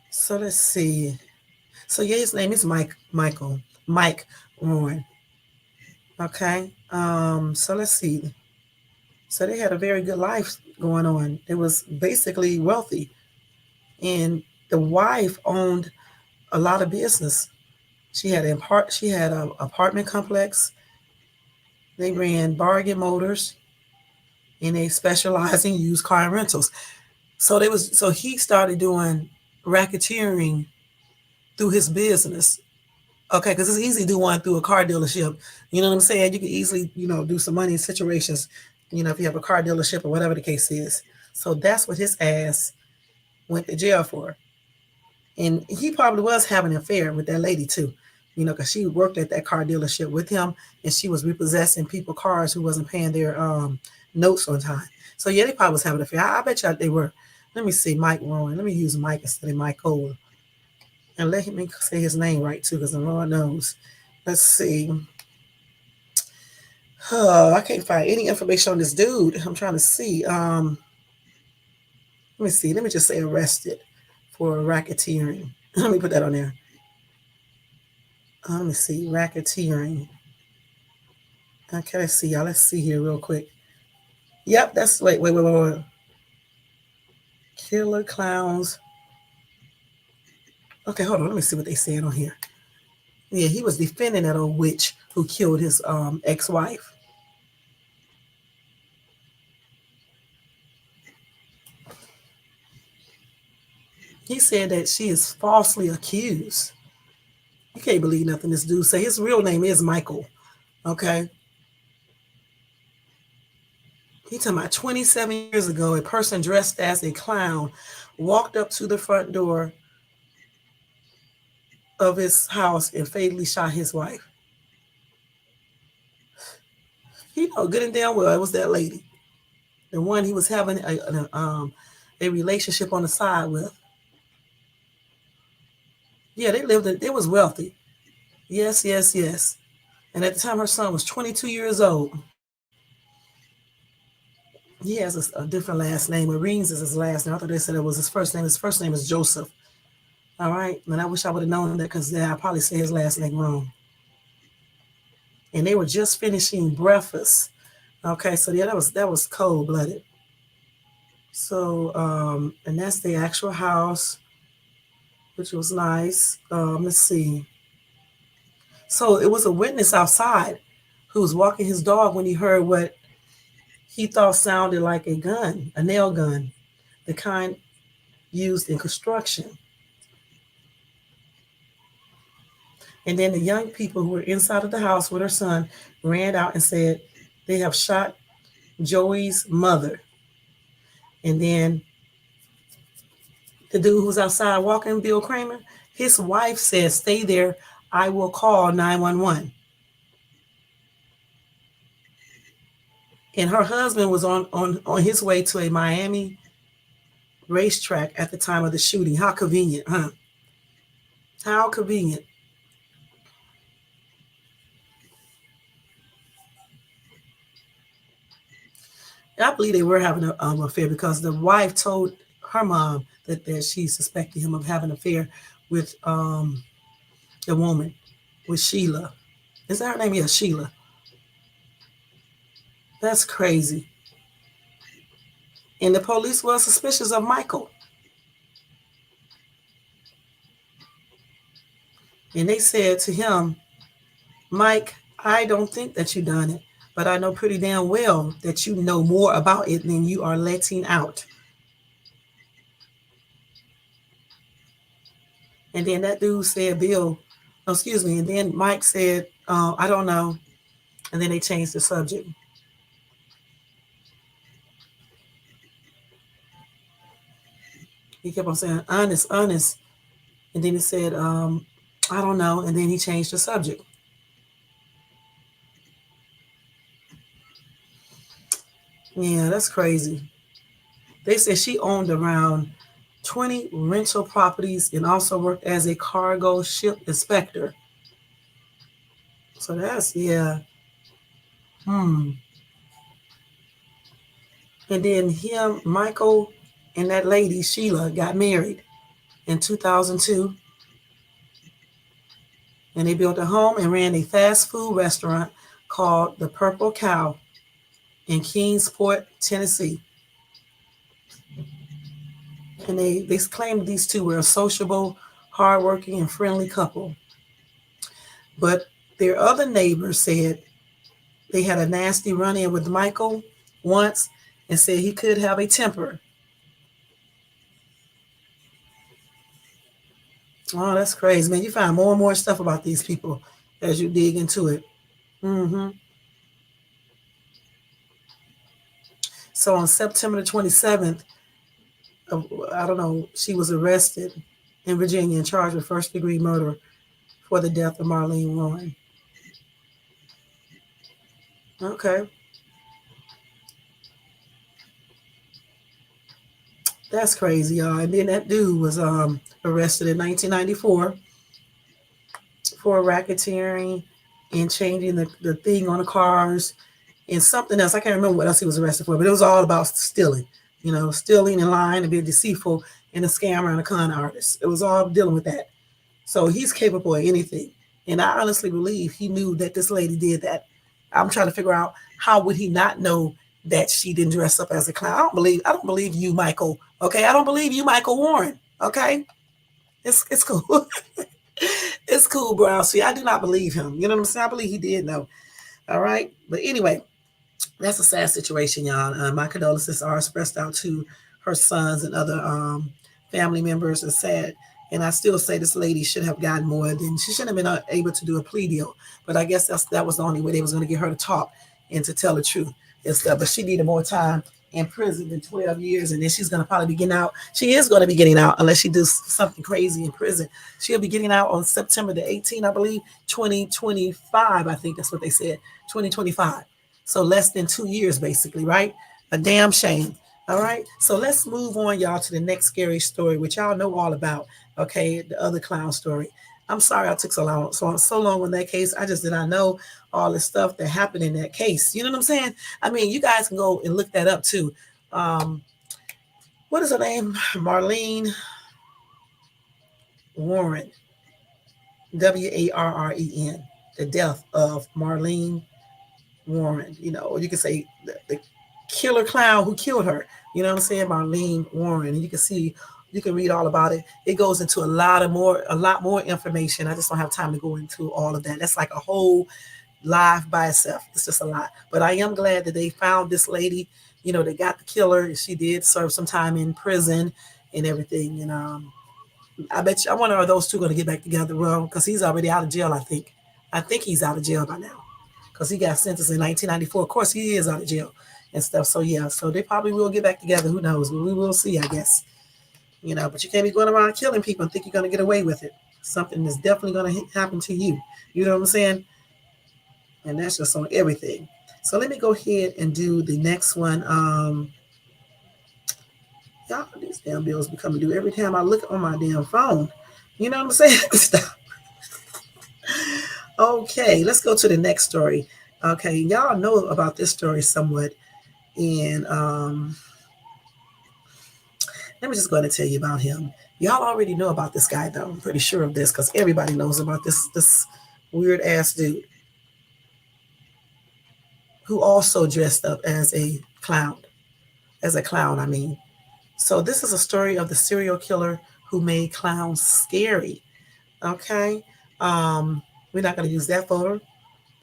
So let's see. So yeah, his name is Mike Warren. Okay. So let's see. So they had a very good life going on. It was basically wealthy, and the wife owned a lot of business. She had an apartment complex. They ran Bargain Motors, and they specialized in used car rentals. So he started doing racketeering through his business. Okay, because it's easy to do one through a car dealership. You know what I'm saying? You can easily, do some money in situations, if you have a car dealership or whatever the case is. So that's what his ass went to jail for. And he probably was having an affair with that lady too, because she worked at that car dealership with him, and she was repossessing people's cars who wasn't paying their notes on time. So yeah, they probably was having an affair. I bet you they were. Let me see, Mike Rowan. Let me use Mike instead of Michael, and let him say his name right too, because the Lord knows. Let's see. Oh, I can't find any information on this dude. I'm trying to see. Let me see. Let me just say arrested for racketeering. Let me put that on there. Let me see. Racketeering. Okay, let's see, y'all. Let's see here real quick. Yep, that's wait. Killer clowns. Okay, hold on. Let me see what they said on here. Yeah, he was defending that old witch who killed his ex-wife. He said that she is falsely accused. can't believe nothing this dude say. His real name is Michael. Okay. He talking about 27 years ago, a person dressed as a clown walked up to the front door of his house and fatally shot his wife. He know good and damn well it was that lady, the one he was having a relationship on the side with. Yeah, they was wealthy. Yes, yes, yes. And at the time, her son was 22 years old. He has a different last name. Marines is his last name. I thought they said it was his first name. His first name is Joseph. All right. And I wish I would have known that because I probably said his last name wrong. And they were just finishing breakfast. Okay, so yeah, that was cold blooded. So and that's the actual house, which was nice. Let's see. So it was a witness outside who was walking his dog when he heard what he thought sounded like a gun, a nail gun, the kind used in construction. And then the young people who were inside of the house with her son ran out and said they have shot Joey's mother. And then the dude who's outside walking, Bill Kramer, his wife said, "Stay there. I will call 911." And her husband was on his way to a Miami racetrack at the time of the shooting. How convenient, huh? How convenient. I believe they were having an affair because the wife told her mom that she suspected him of having an affair with the woman, with Sheila. Is that her name? Yeah, Sheila. That's crazy. And the police were suspicious of Michael. And they said to him, "Mike, I don't think that you done it, but I know pretty damn well that you know more about it than you are letting out." And then that dude said, Bill, oh, excuse me. And then Mike said, "I don't know." And then they changed the subject. He kept on saying, "Honest, honest." And then he said, "I don't know." And then he changed the subject. Yeah, that's crazy. They said she owned around 20 rental properties and also worked as a cargo ship inspector. So that's, yeah. Hmm. And then him, Michael, and that lady, Sheila, got married in 2002. And they built a home and ran a fast food restaurant called the Purple Cow in Kingsport, Tennessee. And they claimed these two were a sociable, hardworking, and friendly couple. But their other neighbors said they had a nasty run in with Michael once and said he could have a temper. Oh, that's crazy, man. You find more and more stuff about these people as you dig into it. Hmm. So on September the 27th, I don't know, she was arrested in Virginia and charged with first degree murder for the death of Marlene Warren. Okay, that's crazy, y'all. And then that dude was arrested in 1994 for racketeering and changing the thing on the cars and something else. I can't remember what else he was arrested for, but it was all about stealing, stealing and lying and being deceitful and a scammer and a con artist. It was all dealing with that. So he's capable of anything. And I honestly believe he knew that this lady did that. I'm trying to figure out how would he not know that she didn't dress up as a clown. I don't believe you, Michael. Okay. I don't believe you, Michael Warren. Okay. It's cool. It's cool, Brown. See, I do not believe him. You know what I'm saying? I believe he did know. All right. But anyway, that's a sad situation, y'all. My condolences are expressed out to her sons and other family members. It's sad. And I still say this lady should have gotten more than she shouldn't have been able to do a plea deal. But I guess that was the only way they was going to get her to talk and to tell the truth and stuff. But she needed more time in prison than 12 years. And then she's going to probably be getting out. She is going to be getting out unless she does something crazy in prison. She'll be getting out on September the 18th, I believe, 2025. I think that's what they said, 2025. So less than 2 years, basically, right? A damn shame. All right. So let's move on, y'all, to the next scary story, which y'all know all about. Okay. The other clown story. I'm sorry I took so long on that case. I just did not know all the stuff that happened in that case. You know what I'm saying? I mean, you guys can go and look that up too. What is her name? Marlene Warren. Warren. The death of Marlene Warren. You know, you can say the killer clown who killed her. You know what I'm saying? Marlene Warren. And you can see, you can read all about it. It goes into a lot more information. I just don't have time to go into all of that. That's like a whole live by itself. It's just a lot. But I am glad that they found this lady. You know, they got the killer. She did serve some time in prison and everything. And I bet you, I wonder, are those two going to get back together? Well, because he's already out of jail, I think. I think he's out of jail by now because he got sentenced in 1994. Of course, he is out of jail and stuff. So, yeah, so they probably will get back together. Who knows? But we will see, I guess. You know, but you can't be going around killing people and think you're going to get away with it. Something is definitely going to happen to you. You know what I'm saying? And that's just on everything. So let me go ahead and do the next one. Y'all, these damn bills becoming due every time I look on my damn phone. You know what I'm saying? Stop. Okay, let's go to the next story. Okay, y'all know about this story somewhat. And let me just go ahead and tell you about him. Y'all already know about this guy, though. I'm pretty sure of this because everybody knows about this weird ass dude who also dressed up as a clown. I mean. So this is a story of the serial killer who made clowns scary. Okay. We're not going to use that photo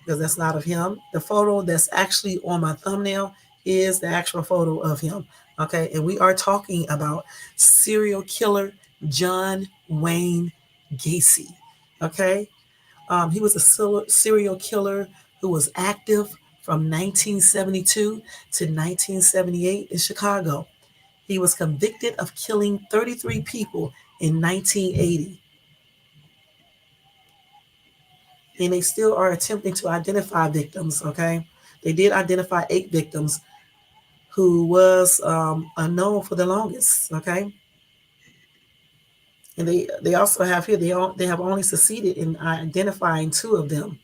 because that's not of him. The photo that's actually on my thumbnail is the actual photo of him. Okay. And we are talking about serial killer John Wayne Gacy. Okay. He was a serial killer who was active from 1972 to 1978 in Chicago. He was convicted of killing 33 people in 1980. And they still are attempting to identify victims, okay? They did identify 8 victims who was unknown for the longest, okay? And they also have here, they have only succeeded in identifying 2 of them.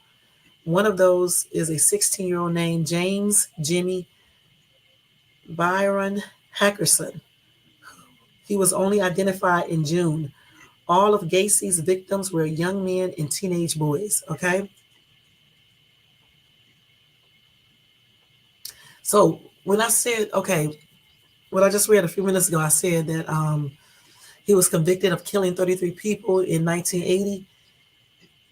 One of those is a 16-year-old named James Jimmy Byron Hackerson. He was only identified in June. All of Gacy's victims were young men and teenage boys, okay? So when I said, okay, what I just read a few minutes ago, I said that he was convicted of killing 33 people in 1980.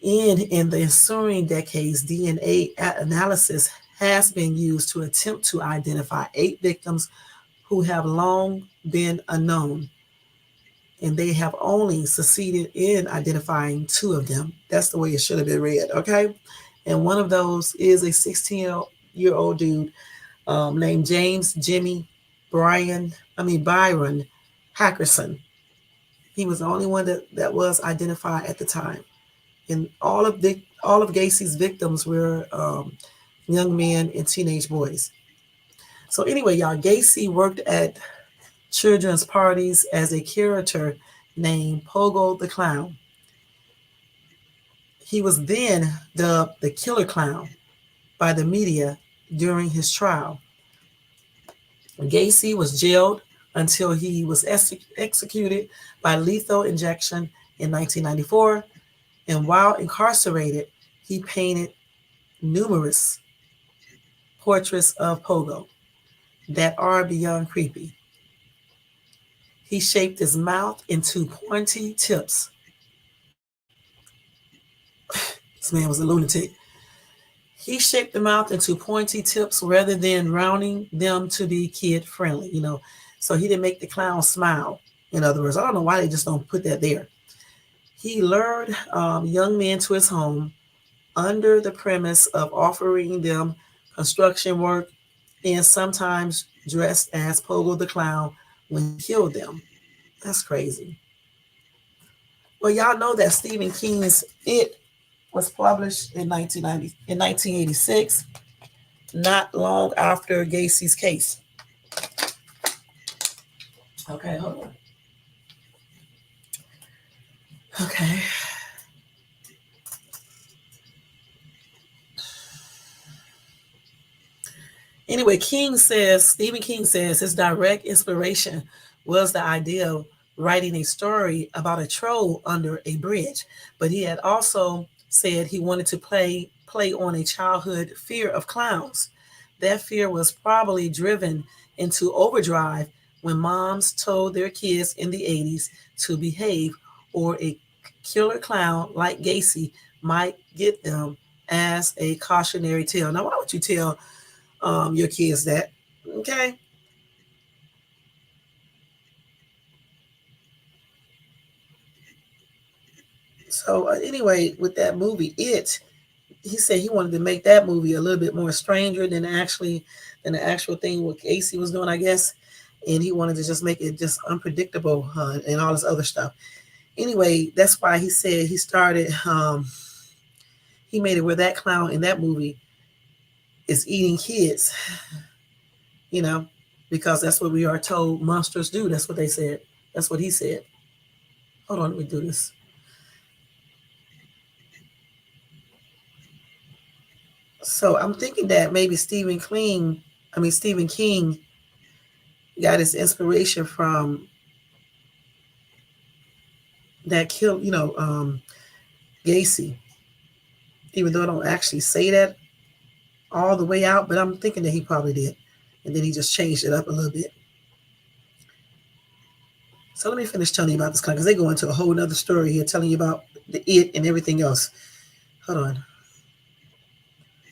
In the ensuing decades, DNA analysis has been used to attempt to identify 8 victims who have long been unknown. And they have only succeeded in identifying 2 of them. That's the way it should have been read, okay? And one of those is a 16-year-old dude named James Jimmy Byron Hackerson. He was the only one that was identified at the time. And all of Gacy's victims were young men and teenage boys. So anyway, y'all, Gacy worked at children's parties as a character named Pogo the Clown. He was then dubbed the Killer Clown by the media during his trial. Gacy was jailed until he was executed by lethal injection in 1994. And while incarcerated, he painted numerous portraits of Pogo that are beyond creepy. He shaped his mouth into pointy tips. This man was a lunatic. He shaped the mouth into pointy tips rather than rounding them to be kid friendly, you know. So he didn't make the clown smile. In other words, I don't know why they just don't put that there. He lured young men to his home under the premise of offering them construction work and sometimes dressed as Pogo the Clown when he killed them. That's crazy. Well, y'all know that Stephen King's It was published in 1986, not long after Gacy's case. Okay, hold on. Okay. Anyway, Stephen King says his direct inspiration was the idea of writing a story about a troll under a bridge, but he had also said he wanted to play on a childhood fear of clowns. That fear was probably driven into overdrive when moms told their kids in the 80s to behave, or a killer clown like Gacy might get them as a cautionary tale. Now, why would you tell your kids that? Okay. So anyway, with that movie, he said he wanted to make that movie a little bit more stranger than the actual thing what Casey was doing, I guess. And he wanted to just make it just unpredictable and all this other stuff. Anyway, that's why he said he started. He made it where that clown in that movie is eating kids. You know, because that's what we are told monsters do. That's what they said. That's what he said. Hold on, let me do this. So I'm thinking that maybe Stephen King got his inspiration from that kill, Gacy. Even though I don't actually say that all the way out, but I'm thinking that he probably did, and then he just changed it up a little bit. So let me finish telling you about this because they go into a whole other story here, telling you about the it and everything else. Hold on.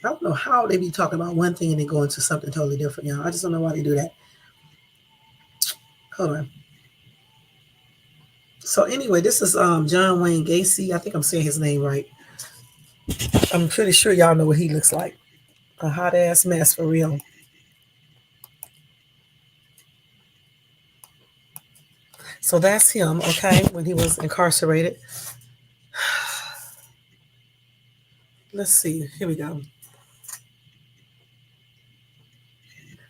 I don't know how they be talking about one thing and then go into something totally different, y'all. I just don't know why they do that. Hold on. So anyway, this is John Wayne Gacy. I think I'm saying his name right. I'm pretty sure y'all know what he looks like. A hot ass mess for real. So that's him, okay, when he was incarcerated. Let's see. Here we go.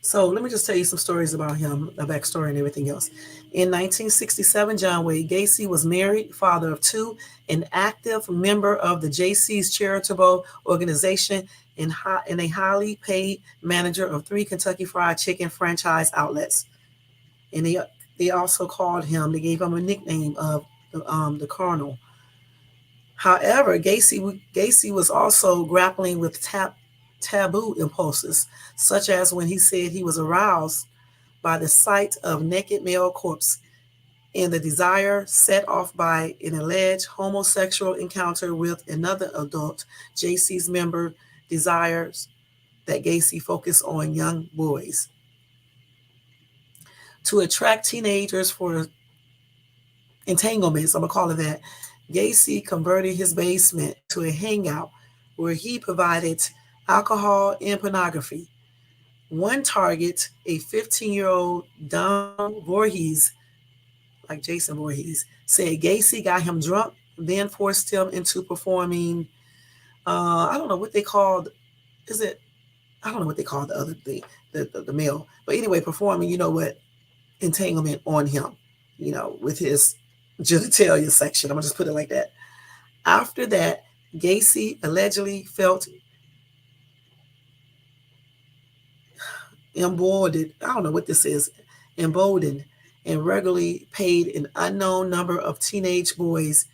So let me just tell you some stories about him, a backstory and everything else. In 1967, John Wayne Gacy was married, father of two, an active member of the JC's charitable organization, and a highly paid manager of 3 Kentucky Fried Chicken franchise outlets. And they also called him, they gave him a nickname of the Colonel. However, Gacy was also grappling with taboo impulses, such as when he said he was aroused by the sight of naked male corpse and the desire set off by an alleged homosexual encounter with another adult. JC's member desires that Gacy focus on young boys. To attract teenagers for entanglements, I'm going to call it that, Gacy converted his basement to a hangout where he provided alcohol and pornography. One target, a 15-year-old Don Voorhees, like Jason Voorhees, said Gacy got him drunk, then forced him into performing. I don't know what they called. Is it? I don't know what they call the other thing, the male. But anyway, performing, entanglement on him, with his genitalia section. I'm gonna just put it like that. After that, Gacy allegedly felt emboldened. I don't know what this is. Emboldened, and regularly paid an unknown number of teenage boys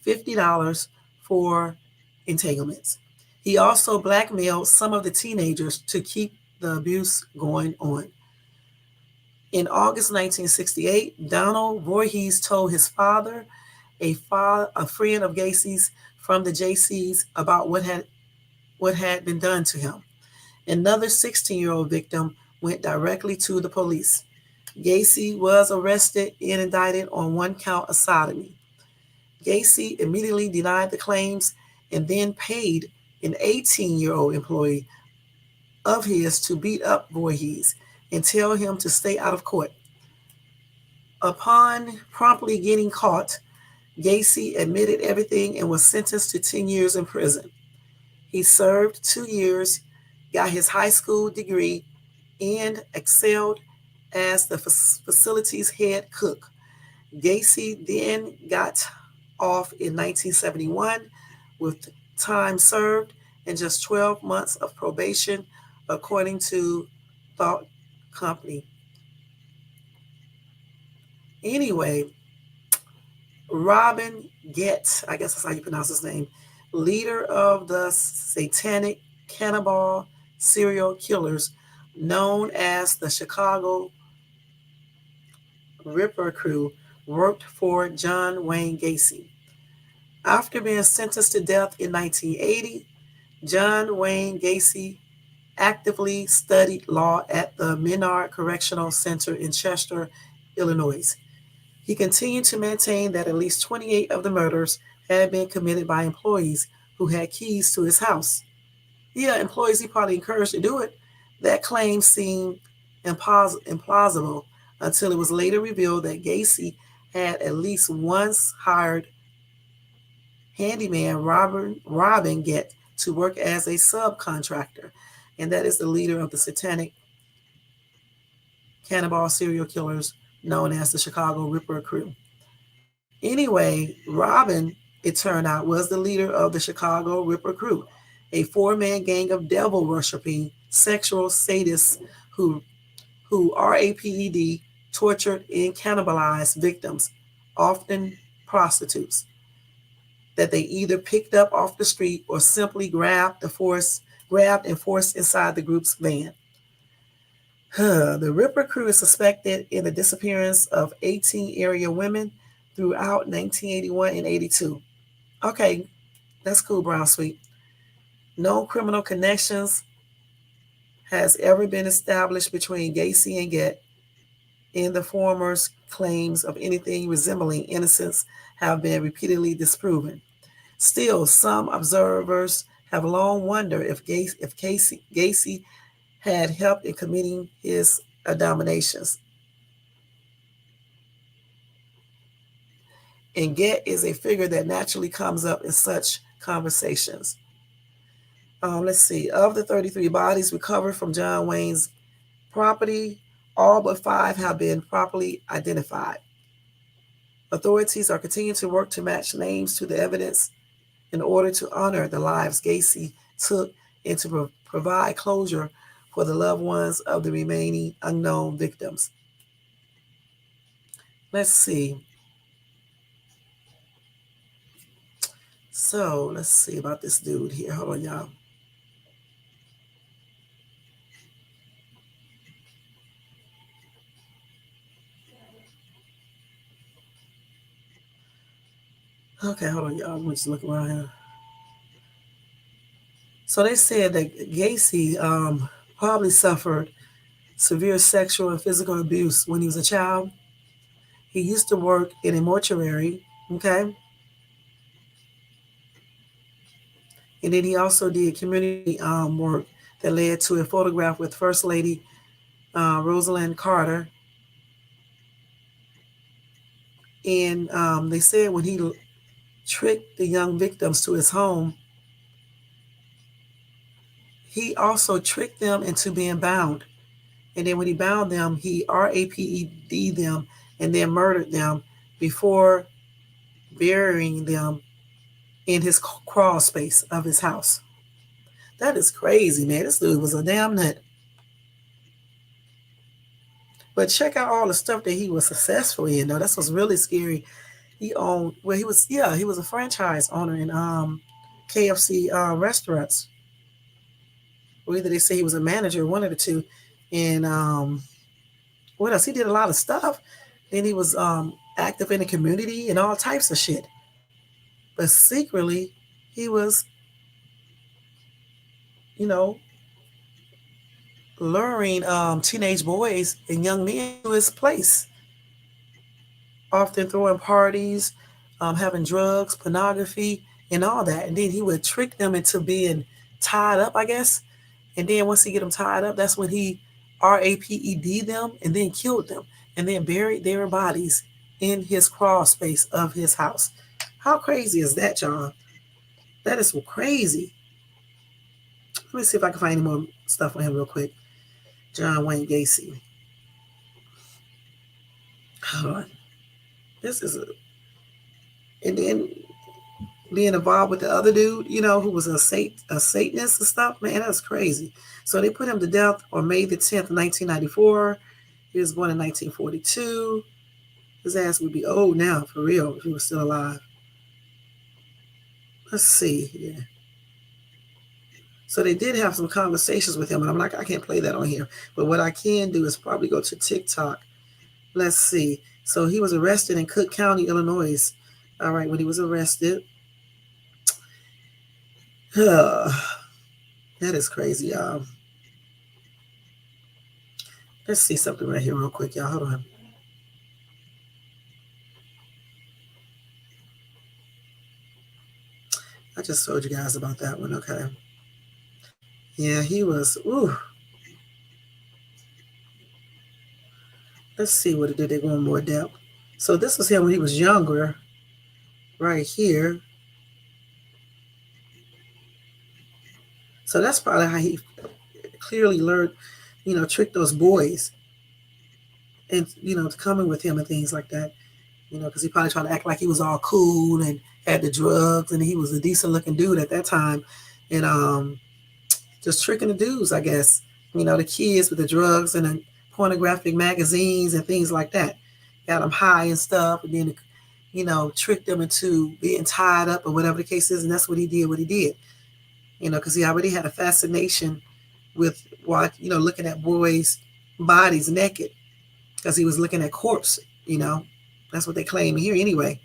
$50 for entanglements. He also blackmailed some of the teenagers to keep the abuse going on. In August 1968, Donald Voorhees told his father, a friend of Gacy's from the JCs, about what had been done to him. Another 16-year-old victim went directly to the police. Gacy was arrested and indicted on one count of sodomy. Gacy immediately denied the claims and then paid an 18-year-old employee of his to beat up Voorhees and tell him to stay out of court. Upon promptly getting caught, Gacy admitted everything and was sentenced to 10 years in prison. He served 2 years, got his high school degree, and excelled as the facility's head cook. Gacy then got off in 1971 with time served and just 12 months of probation, according to Thought Company. Anyway, Robin Gett, I guess that's how you pronounce his name, leader of the satanic cannibal serial killers known as the Chicago Ripper Crew, worked for John Wayne Gacy. After being sentenced to death in 1980, John Wayne Gacy actively studied law at the Menard Correctional Center in Chester, Illinois. He continued to maintain that at least 28 of the murders had been committed by employees who had keys to his house. Yeah, employees he probably encouraged to do it. That claim seemed implausible until it was later revealed that Gacy had at least once hired handyman Robin Gett to work as a subcontractor, and that is the leader of the satanic cannibal serial killers known as the Chicago Ripper Crew. Anyway, Robin, it turned out, was the leader of the Chicago Ripper Crew, a four-man gang of devil-worshipping sexual sadists who RAPED tortured and cannibalized victims, often prostitutes, that they either picked up off the street or simply grabbed and forced inside the group's van. The Ripper Crew is suspected in the disappearance of 18 area women throughout 1981 and 82. Okay, that's cool, Brown Sweet. No criminal connections has ever been established between Gacy and Gett, and the former's claims of anything resembling innocence have been repeatedly disproven. Still, some observers have long wondered if Gacy had helped in committing his abominations. And Gett is a figure that naturally comes up in such conversations. Let's see. Of the 33 bodies recovered from John Wayne's property, all but 5 have been properly identified. Authorities are continuing to work to match names to the evidence in order to honor the lives Gacy took and to provide closure for the loved ones of the remaining unknown victims. Let's see. So let's see about this dude here. Hold on, y'all. Okay, hold on, y'all. I'm just looking around here. So they said that Gacy probably suffered severe sexual and physical abuse when he was a child. He used to work in a mortuary, okay? And then he also did community work that led to a photograph with First Lady Rosalynn Carter. And they said when he tricked the young victims to his home, he also tricked them into being bound. And then when he bound them, he RAPED them and then murdered them before burying them in his crawl space of his house. That is crazy, man. This dude was a damn nut. But check out all the stuff that he was successful in, though. That's what's really scary. He owned, well, he was a franchise owner in KFC restaurants. Or either they say he was a manager, one of the two. And what else? He did a lot of stuff. Then he was active in the community and all types of shit. But secretly, he was, luring teenage boys and young men to his place, often throwing parties, having drugs, pornography, and all that. And then he would trick them into being tied up, I guess. And then once he get them tied up, that's when he RAPED them and then killed them and then buried their bodies in his crawl space of his house. How crazy is that, y'all? That is crazy. Let me see if I can find any more stuff on him real quick. John Wayne Gacy. Hold on. This is and then being involved with the other dude, who was a Satanist and stuff. Man, that's crazy. So they put him to death on May the 10th, 1994. He was born in 1942. His ass would be old now, for real, if he was still alive. Let's see here. So they did have some conversations with him, and I'm like, I can't play that on here. But what I can do is probably go to TikTok. Let's see. So he was arrested in Cook County, Illinois. All right, when he was arrested. That is crazy, y'all. Let's see something right here real quick, y'all. Hold on. I just told you guys about that one, okay. Yeah, he was, ooh. Let's see what it did. They go in more depth. So this was him when he was younger, right here. So that's probably how he clearly learned, trick those boys and, to come in with him and things like that, because he probably tried to act like he was all cool and had the drugs and he was a decent looking dude at that time. And just tricking the dudes, I guess, the kids with the drugs and the pornographic magazines and things like that. Got them high and stuff and then, tricked them into being tied up or whatever the case is. And that's what he did, because he already had a fascination with looking at boys' bodies naked because he was looking at corpse, That's what they claim here anyway,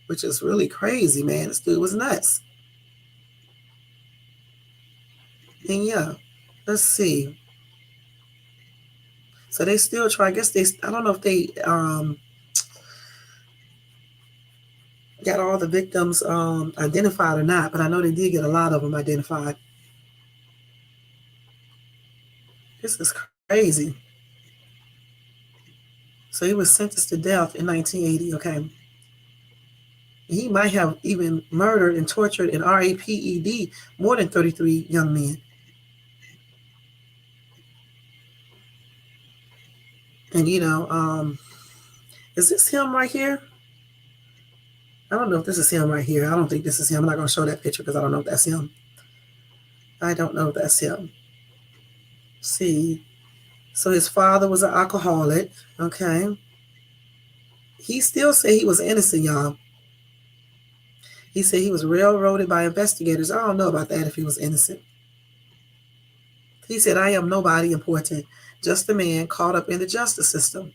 which is really crazy, man. This dude was nuts. And yeah, let's see. So they still try, I guess I don't know if they got all the victims identified or not, but I know they did get a lot of them identified. This is crazy. So he was sentenced to death in 1980, okay? He might have even murdered and tortured and RAPED more than 33 young men. And, is this him right here? I don't know if this is him right here. I don't think this is him. I'm not going to show that picture because I don't know if that's him. I don't know if that's him. See. So his father was an alcoholic. Okay. He still said he was innocent, y'all. He said he was railroaded by investigators. I don't know about that if he was innocent. He said, I am nobody important, just a man caught up in the justice system.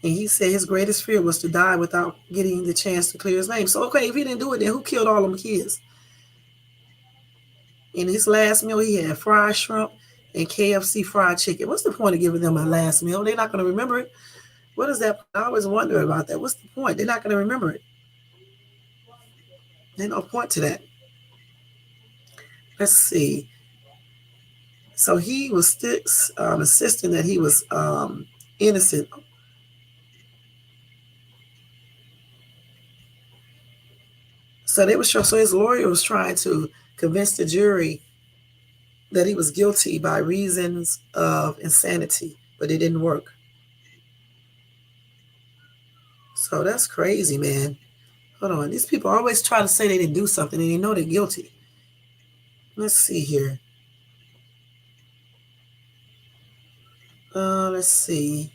And he said his greatest fear was to die without getting the chance to clear his name. So, okay, if he didn't do it, then who killed all them kids? In his last meal, he had fried shrimp and KFC fried chicken. What's the point of giving them a last meal? They're not going to remember it. What is that? I always wonder about that. What's the point? They're not going to remember it. There's no point to that. Let's see. So he was still insisting that he was innocent. So they were sure. So his lawyer was trying to convince the jury that he was guilty by reasons of insanity, but it didn't work. So that's crazy, man. Hold on. These people always try to say they didn't do something and they know they're guilty. Let's see here. Let's see.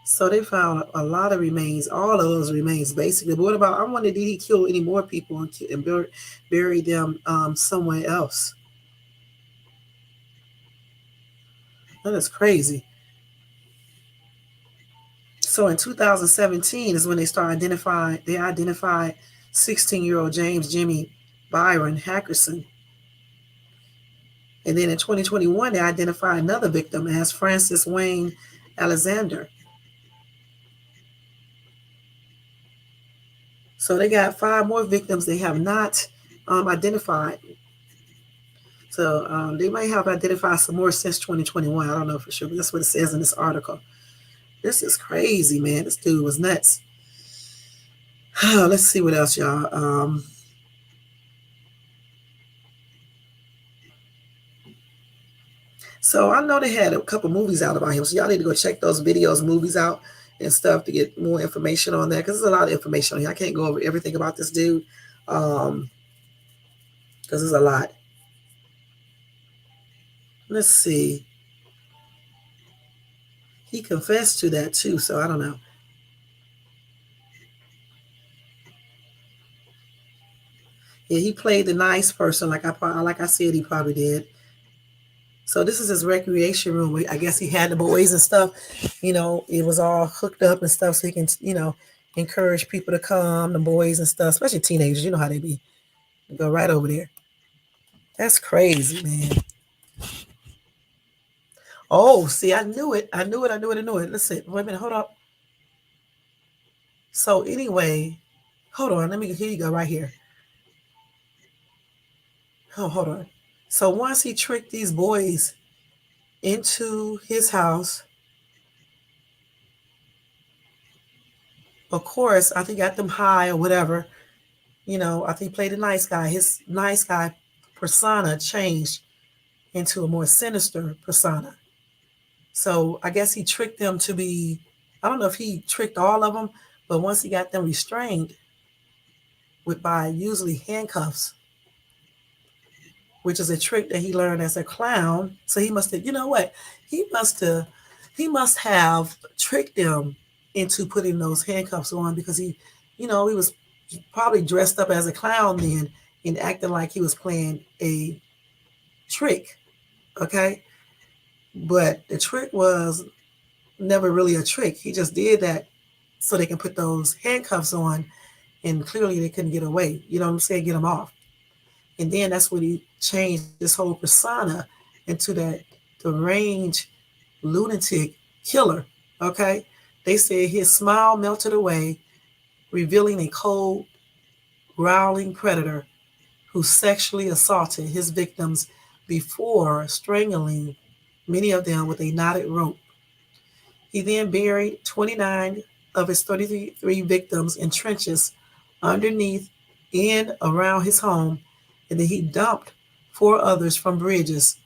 So they found a lot of remains, all of those remains, basically. But what about, I wonder, did he kill any more people and bury them somewhere else? That is crazy. So in 2017 is when they identified 16-year-old James Jimmy Byron Hackerson. And then in 2021, they identified another victim as Francis Wayne Alexander. So they got 5 more victims they have not identified. So they might have identified some more since 2021. I don't know for sure, but that's what it says in this article. This is crazy, man. This dude was nuts. Let's see what else, y'all. So I know they had a couple movies out about him. So y'all need to go check those videos, movies out and stuff to get more information on that. Because there's a lot of information on here. I can't go over everything about this dude. Because there's a lot. Let's see. He confessed to that too, so I don't know. Yeah, he played the nice person, like I said, he probably did. So this is his recreation room. I guess he had the boys and stuff. It was all hooked up and stuff, so he can, encourage people to come, the boys and stuff, especially teenagers. You know how they be. They go right over there. That's crazy, man. Oh, see, I knew it. I knew it. Listen, wait a minute, hold up. So anyway, hold on. Here you go, right here. Oh, hold on. So once he tricked these boys into his house, of course, I think got them high or whatever. I think he played a nice guy. His nice guy persona changed into a more sinister persona. So I guess he tricked them to be, I don't know if he tricked all of them, but once he got them restrained by usually handcuffs, which is a trick that he learned as a clown. So he must have, you know what? He must have tricked them into putting those handcuffs on because he was probably dressed up as a clown then and acting like he was playing a trick. Okay. But the trick was never really a trick. He just did that so they can put those handcuffs on and clearly they couldn't get away. You know what I'm saying? Get them off. And then that's when he changed this whole persona into that deranged lunatic killer. Okay. They said his smile melted away, revealing a cold, growling predator who sexually assaulted his victims before strangling many of them with a knotted rope. He then buried 29 of his 33 victims in trenches underneath and around his home, and then he dumped 4 others from bridges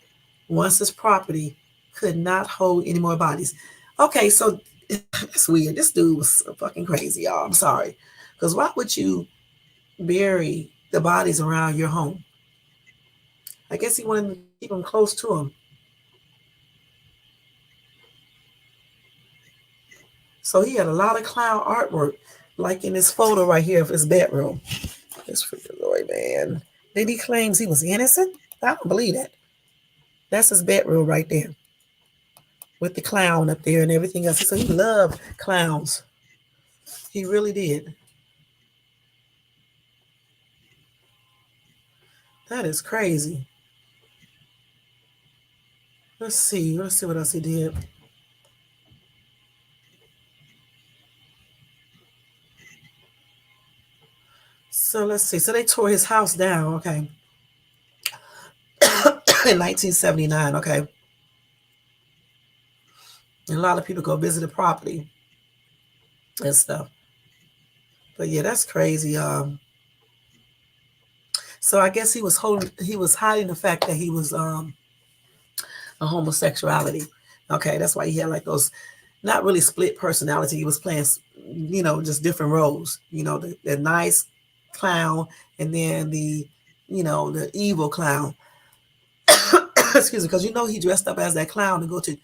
once his property could not hold any more bodies. Okay, so it's weird. This dude was fucking crazy, y'all. I'm sorry. Because why would you bury the bodies around your home? I guess he wanted to keep them close to him. So he had a lot of clown artwork, like in this photo right here of his bedroom. This freaking Lord, man. Then he claims he was innocent? I don't believe that. That's his bedroom right there. With the clown up there and everything else. So he loved clowns. He really did. That is crazy. Let's see what else he did. So let's see. So they tore his house down, okay. In 1979, okay. And a lot of people go visit the property and stuff. But yeah, that's crazy. So I guess he was hiding the fact that he was a homosexuality. Okay, that's why he had like those not really split personality. He was playing, just different roles. The nice clown and then the evil clown. Excuse me, because he dressed up as that clown to go to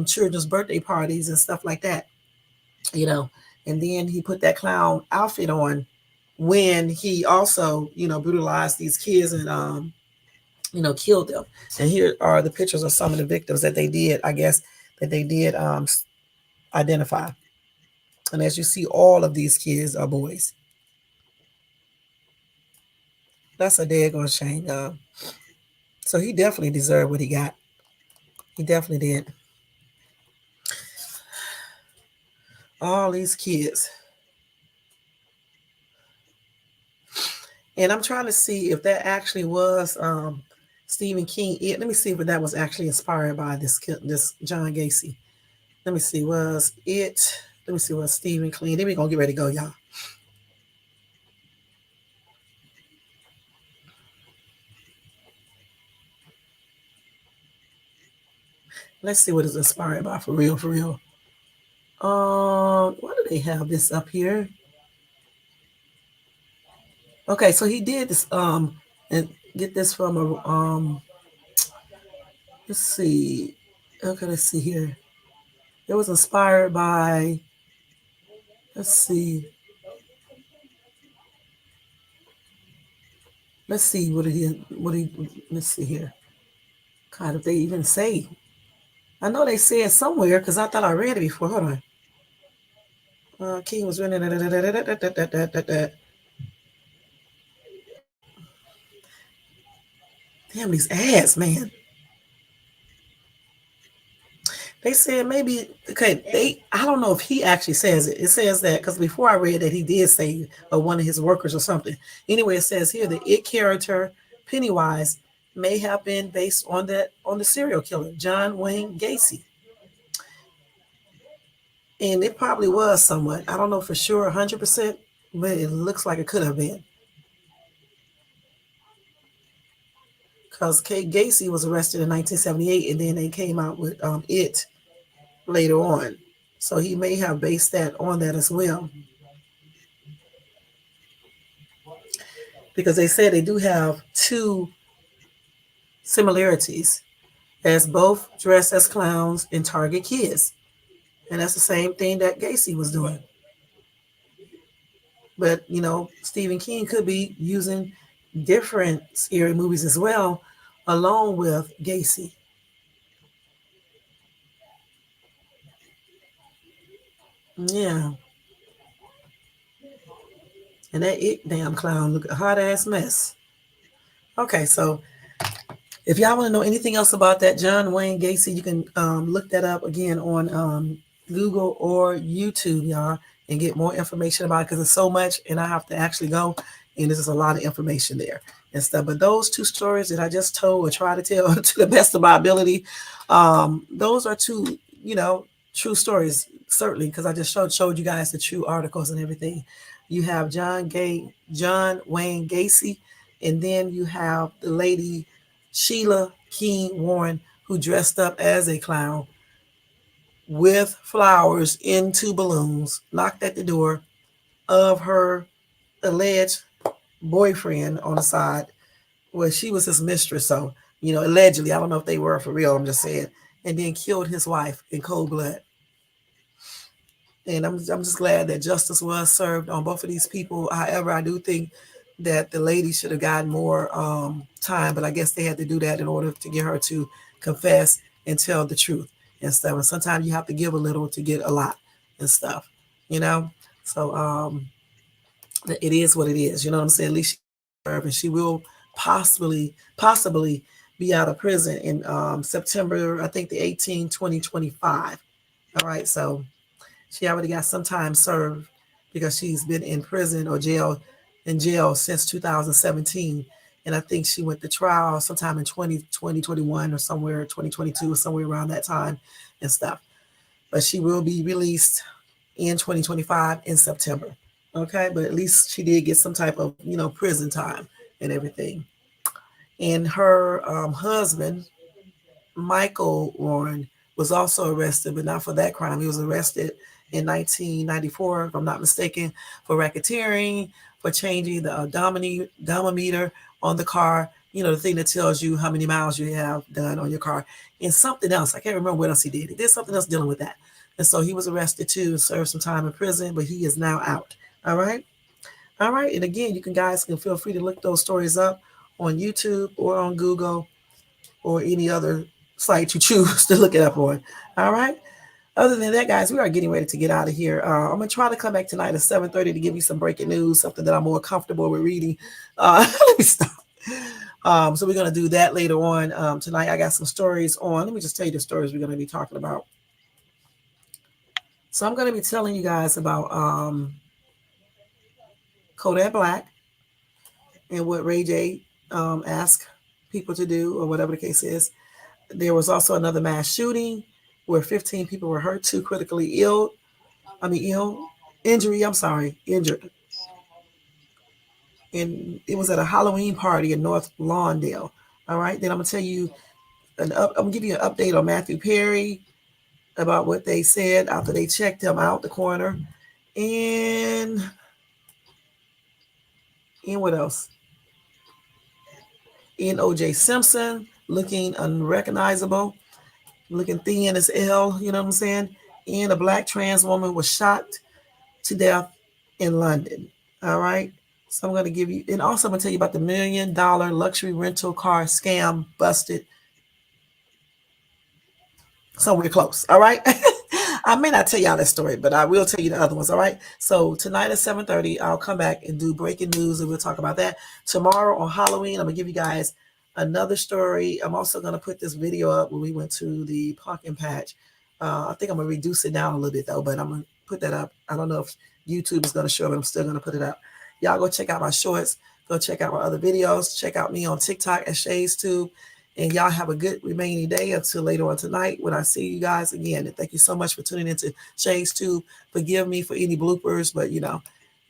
children's birthday parties and stuff like that. And then he put that clown outfit on when he also brutalized these kids and killed them. And here are the pictures of some of the victims that they did, I guess, that they did identify. And as you see, all of these kids are boys. That's a daggone shame. So he definitely deserved what he got. He definitely did. All these kids. And I'm trying to see if that actually was Stephen King. Let me see if that was actually inspired by this John Gacy. Let me see. Was it? Let me see. Was Stephen King? Then we're gonna get ready to go, y'all. Let's see what it's inspired by for real, for real. Why do they have this up here? Okay, so he did this and get this from a let's see. Okay, let's see here. It was inspired by, let's see. Let's see let's see here. God, if they even say. I know they said somewhere because I thought I read it before. Hold on. King was running. Damn, these ads, man. They said maybe, okay, I don't know if he actually says it. It says that because before I read that he did say one of his workers or something. Anyway, it says here the it character Pennywise may have been based on the serial killer John Wayne Gacy. And it probably was somewhat. I don't know for sure 100%, but it looks like it could have been. Because Kate Gacy was arrested in 1978 and then they came out with it later on. So he may have based that on that as well. Because they said they do have two similarities as both dressed as clowns and target kids. And that's the same thing that Gacy was doing. But, Stephen King could be using different scary movies as well, along with Gacy. Yeah. And that damn clown look a hot ass mess. Okay, so if y'all want to know anything else about that John Wayne Gacy, you can look that up again on Google or YouTube, y'all, and get more information about it because it's so much, and I have to actually go, and there's just a lot of information there and stuff. But those two stories that I just told or try to tell to the best of my ability, those are two, true stories, certainly, because I just showed you guys the true articles and everything. You have John Wayne Gacy, and then you have the lady Sheila King Warren, who dressed up as a clown with flowers into balloons, knocked at the door of her alleged boyfriend on the side. Well, she was his mistress, so, allegedly, I don't know if they were for real, I'm just saying, and then killed his wife in cold blood. And I'm just glad that justice was served on both of these people. However, I do think that the lady should have gotten more time, but I guess they had to do that in order to get her to confess and tell the truth and stuff. And sometimes you have to give a little to get a lot and stuff, So it is what it is. You know what I'm saying? At least she served, and she will possibly be out of prison in September, I think the 18th, 2025. All right, so she already got some time served because she's been in prison or jail since 2017. And I think she went to trial sometime in 2021 or somewhere, 2022 or somewhere around that time and stuff. But she will be released in 2025 in September. Okay, but at least she did get some type of, prison time and everything. And her husband, Michael Warren, was also arrested, but not for that crime. He was arrested in 1994, if I'm not mistaken, for racketeering, for changing the odometer on the car, the thing that tells you how many miles you have done on your car, and something else. I can't remember what else he did. He did something else dealing with that. And so he was arrested too and served some time in prison, but he is now out. All right. All right. And again, you guys can feel free to look those stories up on YouTube or on Google or any other site you choose to look it up on. All right. Other than that, guys, we are getting ready to get out of here. I'm going to try to come back tonight at 7:30 to give you some breaking news, something that I'm more comfortable with reading. Let me stop. So we're going to do that later on tonight. I got some stories on. Let me just tell you the stories we're going to be talking about. So I'm going to be telling you guys about Kodak Black and what Ray J asked people to do, or whatever the case is. There was also another mass shooting where 15 people were hurt, 2 critically ill. Injured. And it was at a Halloween party in North Lawndale. All right. Then I'm gonna tell you I'm gonna give you an update on Matthew Perry about what they said after they checked him out the corner. And what else? And O.J. Simpson looking unrecognizable, looking thin as hell, you know what I'm saying? And a black trans woman was shot to death in London. All right. So I'm going to give you, and also I'm going to tell you about the $1 million luxury rental car scam busted somewhere close. All right. I may not tell y'all that story, but I will tell you the other ones. All right. So tonight at 7:30, I'll come back and do breaking news, and we'll talk about that. Tomorrow on Halloween, I'm going to give you guys another story. I'm also going to put this video up when we went to the pumpkin patch. I think I'm going to reduce it down a little bit though, but I'm going to put that up. I don't know if YouTube is going to show it. I'm still going to put it up. Y'all go check out my shorts. Go check out my other videos. Check out me on TikTok at ShadesTube. And y'all have a good remaining day until later on tonight when I see you guys again. And thank you so much for tuning into ShadesTube. Forgive me for any bloopers, but you know,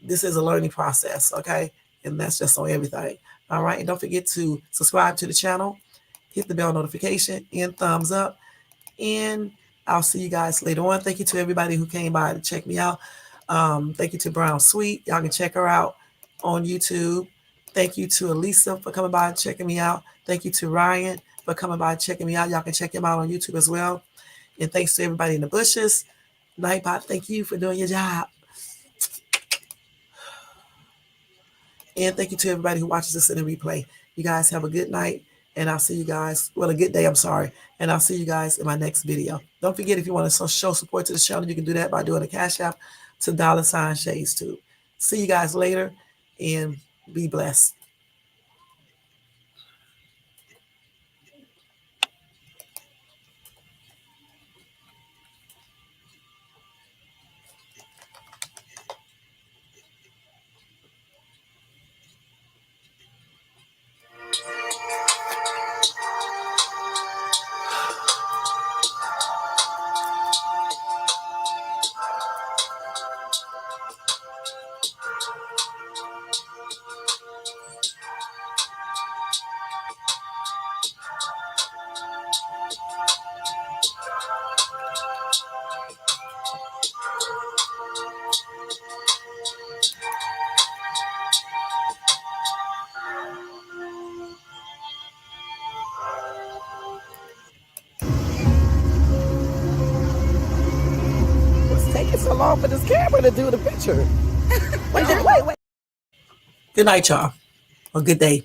this is a learning process, okay? And that's just on everything. All right. And don't forget to subscribe to the channel, hit the bell notification, and thumbs up. And I'll see you guys later on. Thank you to everybody who came by to check me out. Thank you to Brown Sweet. Y'all can check her out on YouTube. Thank you to Elisa for coming by and checking me out. Thank you to Ryan for coming by and checking me out. Y'all can check him out on YouTube as well. And thanks to everybody in the bushes. Nightbot, thank you for doing your job. And thank you to everybody who watches this in the replay. You guys have a good night. And I'll see you guys, well, a good day, I'm sorry. And I'll see you guys in my next video. Don't forget, if you want to show support to the channel, you can do that by doing a Cash App to $ShadesTube. See you guys later, and be blessed. What's taking so long for this camera to do the picture? Wait. Good night, y'all. Or good day.